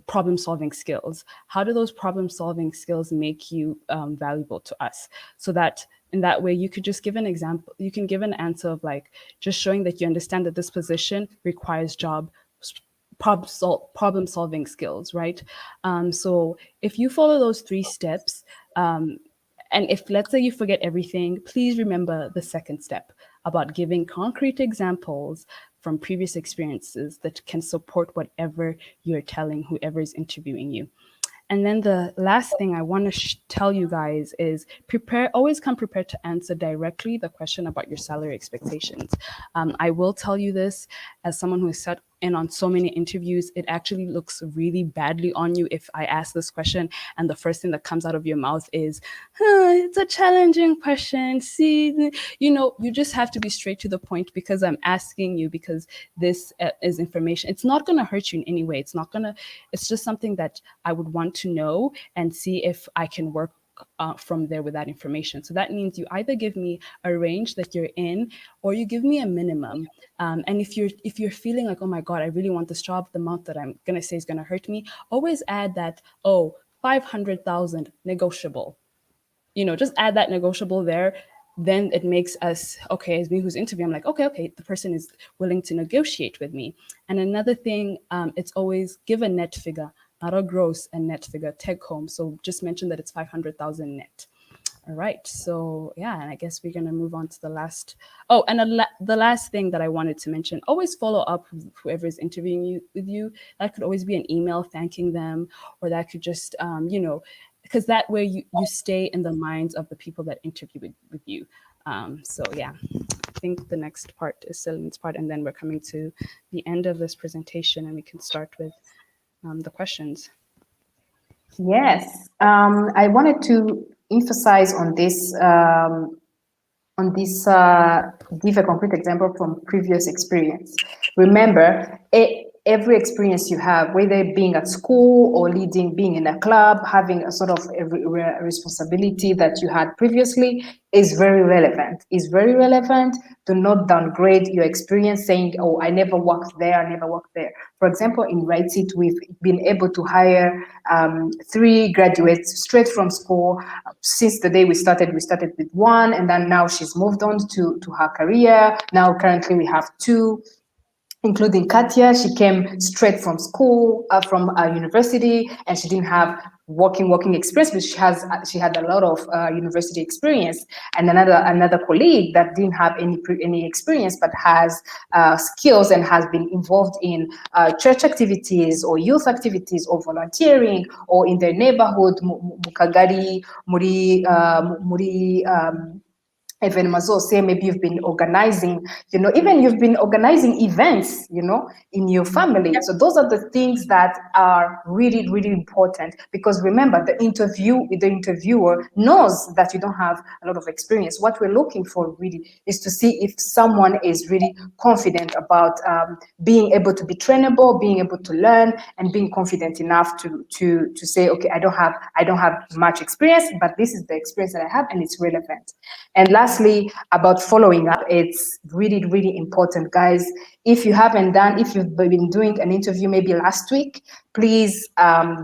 problem-solving skills. How do those problem-solving skills make you valuable to us? So that in that way, you could just give an example. You can give an answer of like, just showing that you understand that this position requires problem-solving skills, right? So if you follow those 3 steps, and if, let's say, you forget everything, please remember the second step about giving concrete examples from previous experiences that can support whatever you're telling whoever is interviewing you. And then the last thing I want to tell you guys is always come prepared to answer directly the question about your salary expectations. I will tell you this as someone who has sat in on so many interviews, it actually looks really badly on you if I ask this question and the first thing that comes out of your mouth is, it's a challenging question. See, you just have to be straight to the point because I'm asking you because this is information. It's not going to hurt you in any way. It's just something that I would want to know and see if I can work from there with that information. So that means you either give me a range that you're in, or you give me a minimum. And if you're feeling like, oh my God, I really want this job, the amount that I'm gonna say is gonna hurt me, always add that, 500,000 negotiable. Just add that negotiable there. Then it makes us, okay, as me who's interviewing, I'm like, okay, the person is willing to negotiate with me. And another thing, it's always give a net figure, not a gross and net figure, take home. So just mention that it's 500,000 net. All right, so yeah, and I guess we're gonna move on to the last. Oh, and the last thing that I wanted to mention, always follow up with whoever is interviewing with you. That could always be an email thanking them, or that could just, because that way you stay in the minds of the people that interview with you. So yeah, I think the next part is Celine's part, and then we're coming to the end of this presentation, and we can start with the questions. Yes, I wanted to emphasize on this, give a concrete example from previous experience. Remember, every experience you have, whether being at school or being in a club, having a sort of a responsibility that you had previously is very relevant. It's very relevant. Do not downgrade your experience saying, oh, I never worked there. For example, in WriteIt, we've been able to hire 3 graduates straight from school. Since the day we started with 1, and then now she's moved on to her career. Now currently we have 2. including Katya. She came straight from school, from university, and she didn't have working experience, but she had a lot of university experience. And another colleague that didn't have any experience but has skills and has been involved in church activities or youth activities or volunteering or in their neighborhood, Mukagari, muri evenement zose, maybe you've been organizing, even you've been organizing events, in your family. So those are the things that are really, really important, because remember, the interviewer knows that you don't have a lot of experience. What we're looking for really is to see if someone is really confident about being able to be trainable, being able to learn, and being confident enough to say, okay, I don't have much experience, but this is the experience that I have and it's relevant. And lastly, about following up, it's really, really important, guys. If you've been doing an interview maybe last week, please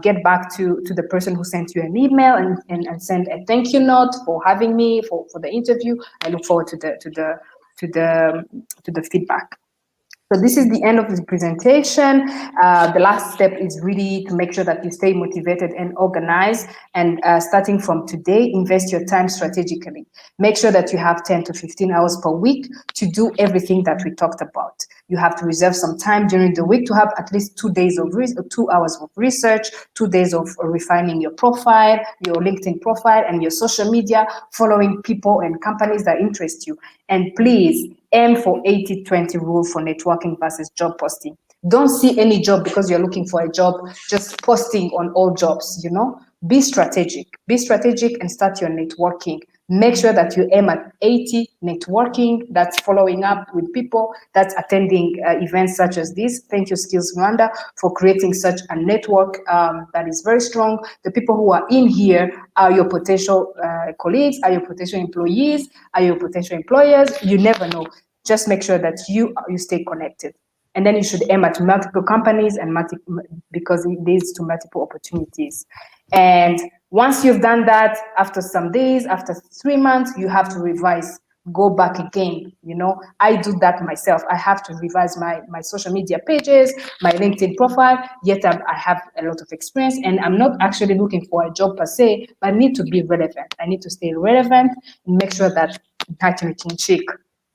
get back to the person who sent you an email and send a thank you note for having me for the interview. I look forward to the feedback. So this is the end of the presentation. The last step is really to make sure that you stay motivated and organized. And starting from today, invest your time strategically. Make sure that you have 10 to 15 hours per week to do everything that we talked about. You have to reserve some time during the week to have at least 2 hours of research, 2 days of refining your profile, your LinkedIn profile, and your social media, following people and companies that interest you. And please aim for 80-20 rule for networking versus job posting. Don't see any job because you're looking for a job, just posting on all jobs, Be strategic and start your networking. Make sure that you aim at 80 networking, that's following up with people, that's attending events such as this. Thank you, Skills Rwanda, for creating such a network that is very strong. The people who are in here are your potential colleagues, are your potential employees, are your potential employers. You never know. Just make sure that you stay connected. And then you should aim at multiple companies because it leads to multiple opportunities. And once you've done that, after some days, after 3 months, you have to revise, go back again. I do that myself. I have to revise my social media pages, my LinkedIn profile, yet I have a lot of experience and I'm not actually looking for a job per se, but I need to be relevant. I need to stay relevant and make sure that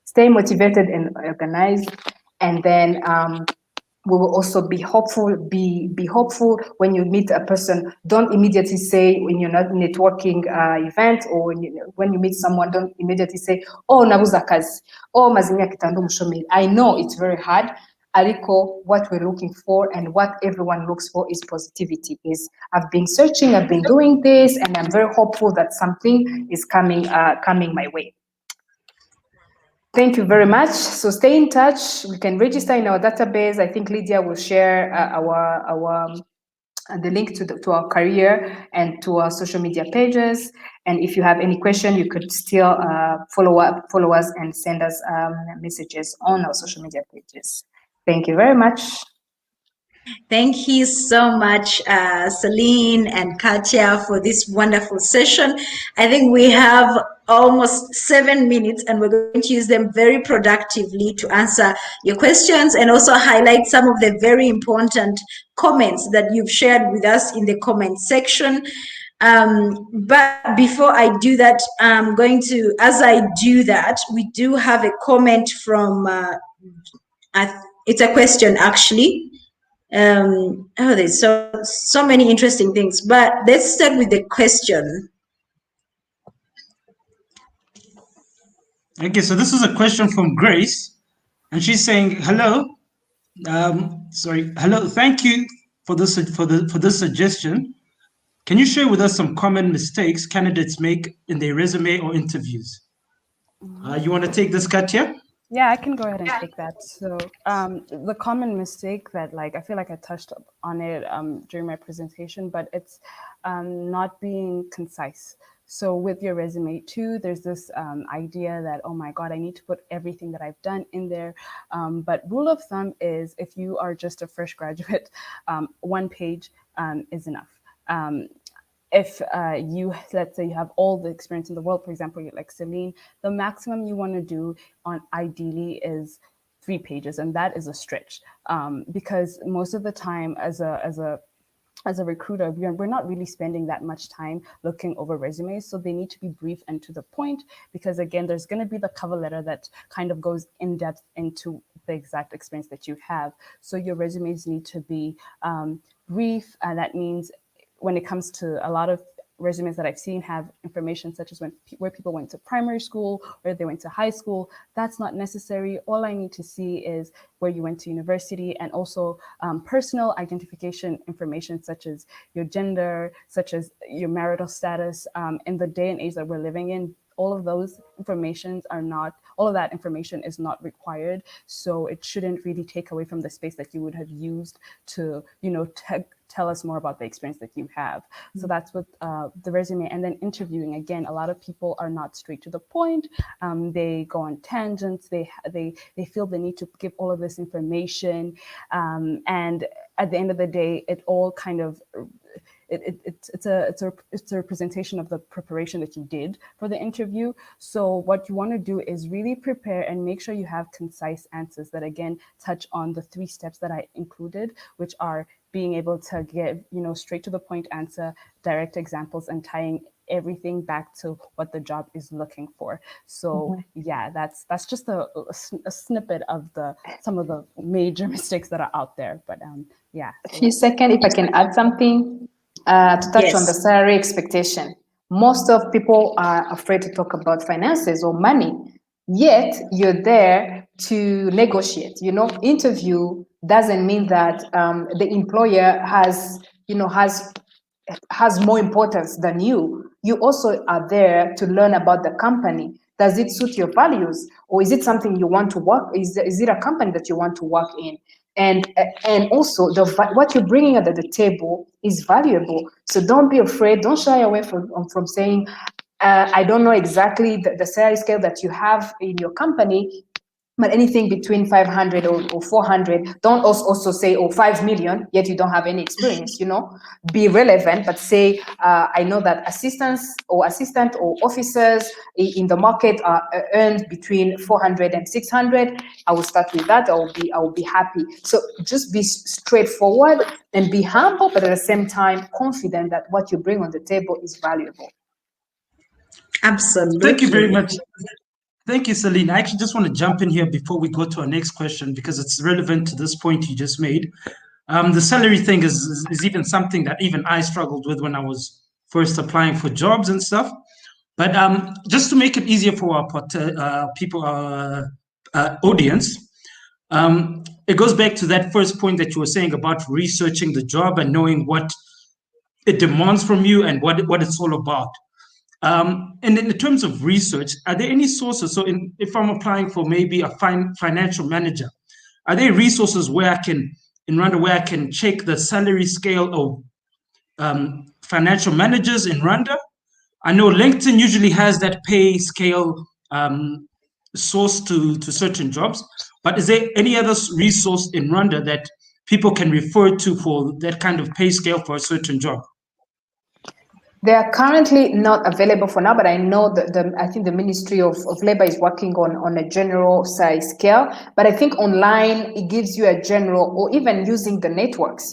stay motivated and organized. And then we will also be hopeful. Be hopeful when you meet a person. Don't immediately say when you're not networking event or when you meet someone, don't immediately say, "Oh, nabuza kazi. Oh, mazinya kitando mushomeri." I know it's very hard. Ariko, what we're looking for and what everyone looks for is positivity. I've been searching, I've been doing this, and I'm very hopeful that something is coming my way. Thank you very much. So stay in touch. We can register in our database. I think Lydia will share the link to our career and to our social media pages. And if you have any question, you could still follow us and send us messages on our social media pages. Thank you very much. Thank you so much, Celine and Katya, for this wonderful session. I think we have almost 7 minutes and we're going to use them very productively to answer your questions and also highlight some of the very important comments that you've shared with us in the comment section. But before I do that, we do have a comment from, it's a question actually. There's so many interesting things, but let's start with the question. Okay, so this is a question from Grace, and she's saying, "Hello, hello. Thank you for this suggestion. Can you share with us some common mistakes candidates make in their resume or interviews?" You want to take this, Katya? Yeah, I can go ahead and take that. So the common mistake that I feel like I touched on it during my presentation, but it's not being concise. So with your resume too, there's this idea that, oh my God, I need to put everything that I've done in there. But rule of thumb is if you are just a fresh graduate, 1 page is enough. If let's say you have all the experience in the world, for example, you're like Celine, the maximum you want to do ideally is 3 pages, and that is a stretch, because most of the time as a recruiter, we're not really spending that much time looking over resumes. So they need to be brief and to the point, because again, there's going to be the cover letter that kind of goes in depth into the exact experience that you have. So your resumes need to be brief. That means when it comes to a lot of resumes that I've seen have information such as where people went to primary school, where they went to high school. That's not necessary. All I need to see is where you went to university, and also personal identification information such as your gender, such as your marital status. In the day and age that we're living in, all of that information is not required. So it shouldn't really take away from the space that you would have used to, tell us more about the experience that you have. So that's what the resume. And then interviewing, again, a lot of people are not straight to the point. They go on tangents. They feel the need to give all of this information. And at the end of the day, it all kind of, it's a representation of the preparation that you did for the interview. So what you want to do is really prepare and make sure you have concise answers that, again, touch on the 3 steps that I included, which are being able to give, straight to the point answer, direct examples, and tying everything back to what the job is looking for. So yeah, that's just a snippet of some of the major mistakes that are out there. But yeah. A few seconds, if I can add something to touch on the salary expectation. Most of people are afraid to talk about finances or money, yet you're there to negotiate. Interview doesn't mean that the employer has more importance than you. You also are there to learn about the company. Does it suit your values, or is it something you want to work? Is it a company that you want to work in? And also what you're bringing at the table is valuable. So don't be afraid. Don't shy away from saying, I don't know exactly the salary scale that you have in your company, but anything between 500 or 400. Don't also say, 5 million, yet you don't have any experience. Be relevant, but say, I know that assistant or officers in the market are earned between 400 and 600. I will start with that. I will be happy. So just be straightforward and be humble, but at the same time confident that what you bring on the table is valuable. Absolutely. Thank you very much. Thank you, Celine. I actually just want to jump in here before we go to our next question, because it's relevant to this point you just made. The salary thing is even something that even I struggled with when I was first applying for jobs and stuff. But just to make it easier for our audience, it goes back to that first point that you were saying about researching the job and knowing what it demands from you and what it's all about. And in terms of research, are there any sources? So if I'm applying for maybe a financial manager, are there resources where I can, in Rwanda, where I can check the salary scale of financial managers in Rwanda? I know LinkedIn usually has that pay scale source to certain jobs, but is there any other resource in Rwanda that people can refer to for that kind of pay scale for a certain job? They are currently not available for now, but I know that I think the Ministry of Labor is working on a general size scale. But I think online it gives you a general, or even using the networks.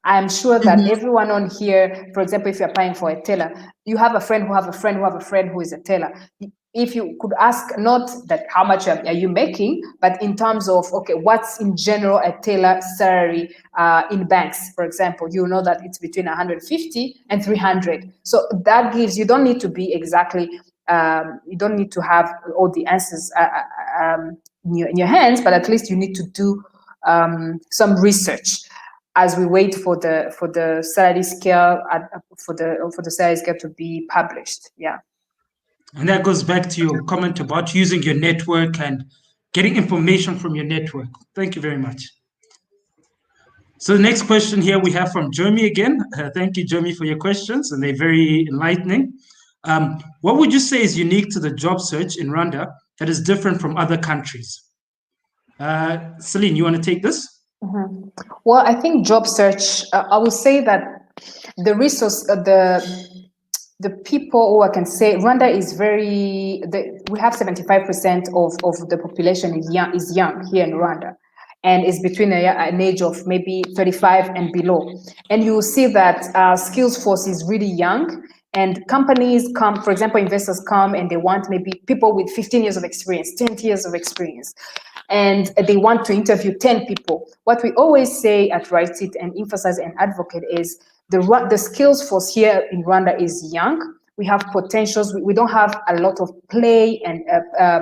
I'm sure that everyone on here, for example, if you're applying for a tailor, you have a friend who have a friend who have a friend who is a tailor. If you could ask not that how much are you making, but in terms of, okay, what's in general a tailor salary in banks, for example, you know that it's between 150 and 300. So that gives, you don't need to be exactly, you don't need to have all the answers in your hands, but at least you need to do some research as we wait for the salary scale for the salary scale to be published. Yeah. And that goes back to your comment about using your network and getting information from your network. Thank you very much. So the next question here we have from Jeremy again. Thank you, Jeremy, for your questions, and they're very enlightening. What would you say is unique to the job search in Rwanda that is different from other countries? Celine, you want to take this? Mm-hmm. Well, I think job search, I would say that the resource, the people, or I can say Rwanda is we have 75% of the population is young here in Rwanda, and is between an age of maybe 35 and below. And you will see that skills force is really young, and companies come, for example, investors come and they want maybe people with 15 years of experience, 20 years of experience, and they want to interview 10 people. What we always say at RightSeat and emphasize and advocate is the skills force here in Rwanda is young. We have potentials. We don't have a lot of play and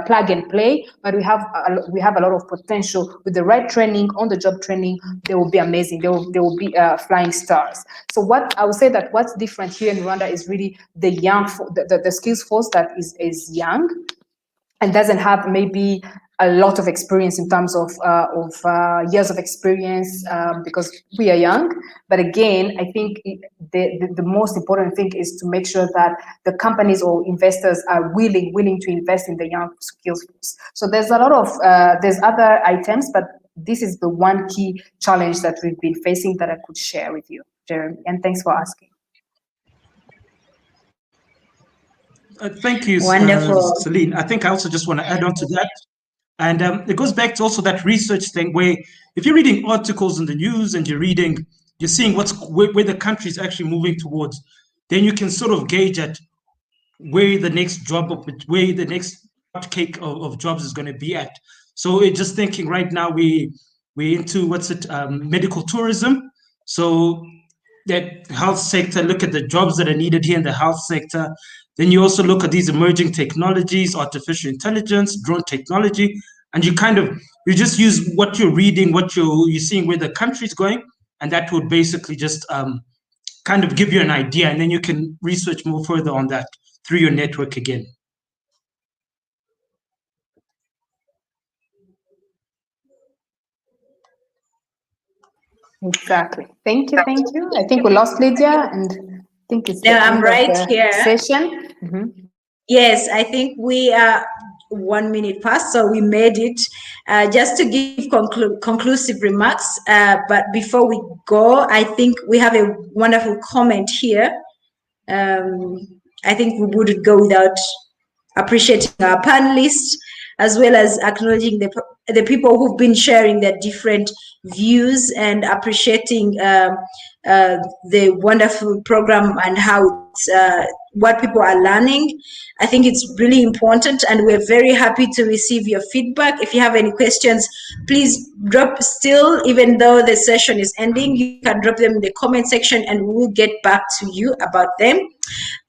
plug and play, but we have a lot of potential. With the right training, on the job training, they will be amazing. They will be flying stars. So what I would say that what's different here in Rwanda is really the young, the skills force that is young and doesn't have maybe a lot of experience in terms of years of experience, because we are young. But again, I think the most important thing is to make sure that the companies or investors are willing to invest in the young skills force. So there's a lot of there's other items, but this is the one key challenge that we've been facing that I could share with you, Jeremy. And thanks for asking. Thank you, Wonderful. Celine. I think I also just want to add on to that. And it goes back to also that research thing where if you're reading articles in the news and you're seeing where the country is actually moving towards, then you can sort of gauge at where the next cake of jobs is going to be at. So it's just thinking right now we're into medical tourism. So that health sector, look at the jobs that are needed here in the health sector. Then you also look at these emerging technologies, artificial intelligence, drone technology, and you just use what you're reading, what you're seeing where the country's going, and that would basically just kind of give you an idea, and then you can research more further on that through your network again. Exactly. Thank you. I think we lost Lydia, and I think it's I'm right here. Session. Mm-hmm. Yes, I think we are 1 minute past, so we made it. Just to give conclusive remarks, but before we go, I think we have a wonderful comment here. I think we wouldn't go without appreciating our panelists, as well as acknowledging the people who've been sharing their different views and appreciating the wonderful program and how what people are learning. I think it's really important, and we're very happy to receive your feedback. If you have any questions, please drop still, even though the session is ending, you can drop them in the comment section and we'll get back to you about them.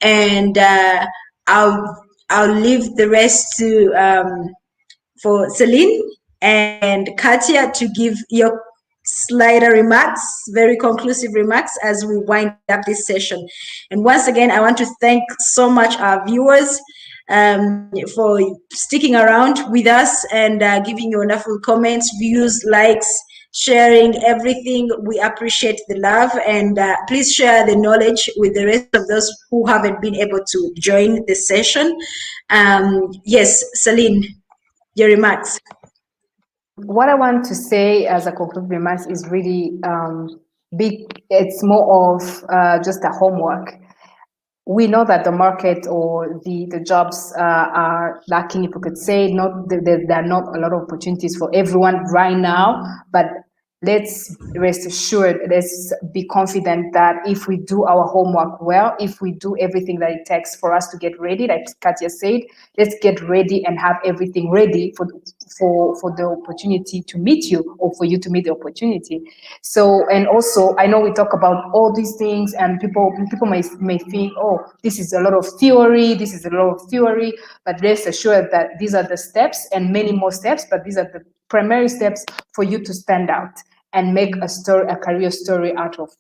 And I'll leave the rest to for Celine and Katia to give your slider remarks, very conclusive remarks as we wind up this session. And once again, I want to thank so much our viewers for sticking around with us and giving your wonderful comments, views, likes, sharing everything. We appreciate the love, and please share the knowledge with the rest of those who haven't been able to join the session. Yes, Celine, your remarks. What I want to say as a concluding remarks is really it's more of just a homework. We know that the market or the jobs are lacking, if we could say. There are not a lot of opportunities for everyone right now, but let's rest assured, let's be confident that if we do our homework well, if we do everything that it takes for us to get ready, like Katia said, let's get ready and have everything ready for the opportunity to meet you, or for you to meet the opportunity. So, and also, I know we talk about all these things, and people may think, oh, this is a lot of theory, but rest assured that these are the steps and many more steps, but these are the primary steps for you to stand out and make a career story out of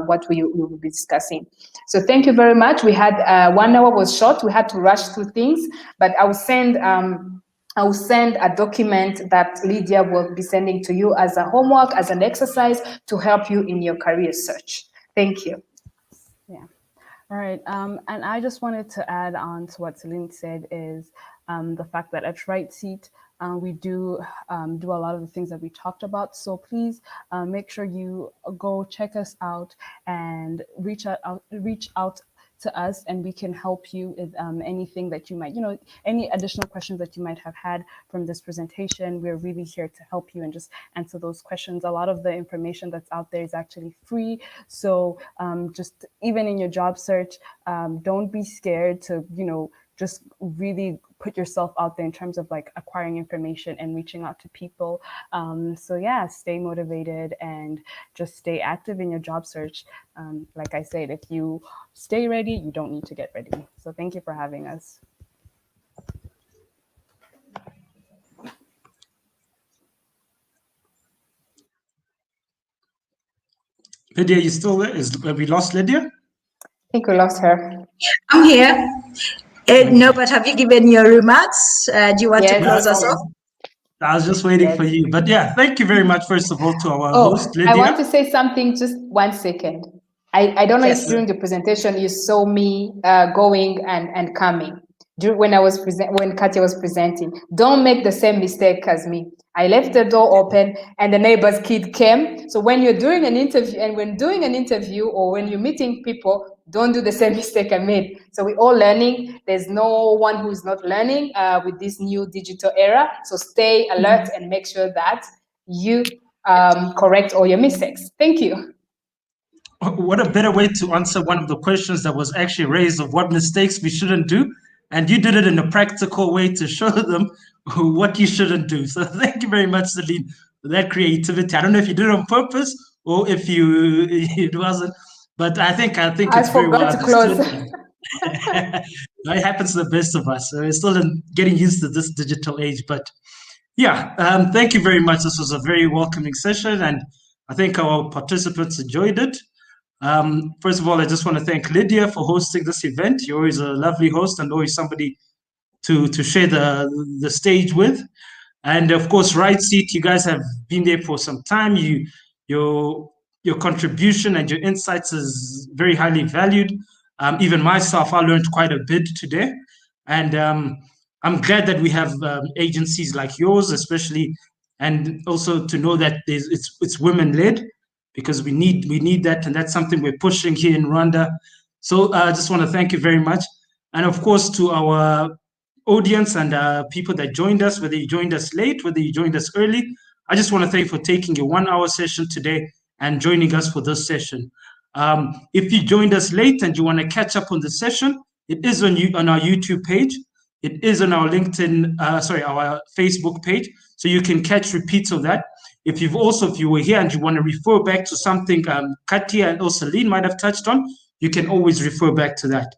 what we will be discussing. So thank you very much. We had 1 hour was short. We had to rush through things, but I will send a document that Lydia will be sending to you as a homework, as an exercise to help you in your career search. Thank you. Yeah. All right. And I just wanted to add on to what Celine said is the fact that at RightSeat, we do a lot of the things that we talked about. So please make sure you go check us out and reach out to us, and we can help you with anything that you might, any additional questions that you might have had from this presentation. We're really here to help you and just answer those questions. A lot of the information that's out there is actually free. So just even in your job search, don't be scared to, just really put yourself out there in terms of like acquiring information and reaching out to people. So yeah, stay motivated and just stay active in your job search. Like I said, if you stay ready, you don't need to get ready. So thank you for having us. Lydia, you still there? Have we lost Lydia? I think we lost her. I'm here. No, but have you given your remarks? Do you want to close us off? I was just waiting for you. But yeah, thank you very much, first of all, to our host, Lydia. I want to say something, just 1 second. I don't know if during the presentation you saw me going and coming. When Katia was presenting. Don't make the same mistake as me. I left the door open and the neighbor's kid came. So when you're doing an interview, and when doing an interview or when you're meeting people, don't do the same mistake I made. So we're all learning. There's no one who's not learning with this new digital era. So stay alert and make sure that you correct all your mistakes. Thank you. What a better way to answer one of the questions that was actually raised of what mistakes we shouldn't do. And you did it in a practical way to show them what you shouldn't do. So thank you very much, Celine, for that creativity. I don't know if you did it on purpose or if it wasn't, but I think it's very well understood. It happens to the best of us. So we're still getting used to this digital age. But yeah, thank you very much. This was a very welcoming session, and I think our participants enjoyed it. First of all, I just want to thank Lydia for hosting this event. You're always a lovely host and always somebody to share the stage with. And of course, Right Seat, you guys have been there for some time. Your contribution and your insights is very highly valued. Even myself, I learned quite a bit today. And I'm glad that we have agencies like yours, especially, and also to know that it's women-led, because we need that, and that's something we're pushing here in Rwanda. So I just want to thank you very much. And of course, to our audience and people that joined us, whether you joined us late, whether you joined us early, I just want to thank you for taking a 1 hour session today and joining us for this session. If you joined us late and you want to catch up on the session, it is on our YouTube page. It is on our LinkedIn, our Facebook page. So you can catch repeats of that. If you were here and you want to refer back to something Katia and also Celine might have touched on, you can always refer back to that.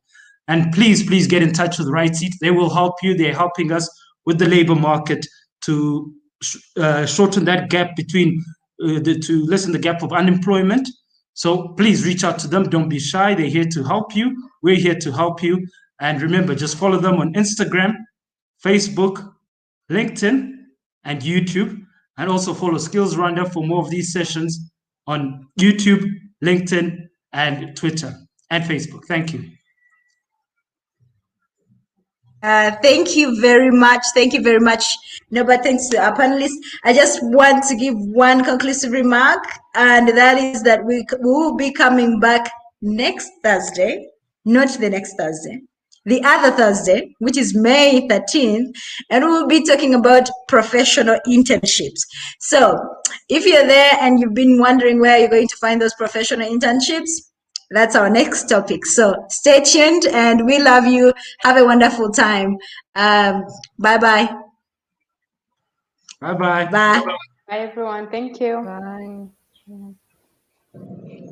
And please get in touch with Right Seat. They will help you. They're helping us with the labor market to shorten that gap between, to lessen the gap of unemployment. So please reach out to them. Don't be shy. They're here to help you. We're here to help you. And remember, just follow them on Instagram, Facebook, LinkedIn, and YouTube. And also follow Skills Rwanda for more of these sessions on YouTube, LinkedIn, and Twitter, and Facebook. Thank you. Thank you very much. Thank you very much. No, but thanks to our panelists. I just want to give one conclusive remark, and that is that we will be coming back next Thursday, not the next Thursday, the other Thursday, which is May 13th, and we'll be talking about professional internships. So if you're there and you've been wondering where you're going to find those professional internships, that's our next topic. So stay tuned, and we love you. Have a wonderful time. Bye-bye. Bye-bye. Bye. Bye, everyone. Thank you. Bye.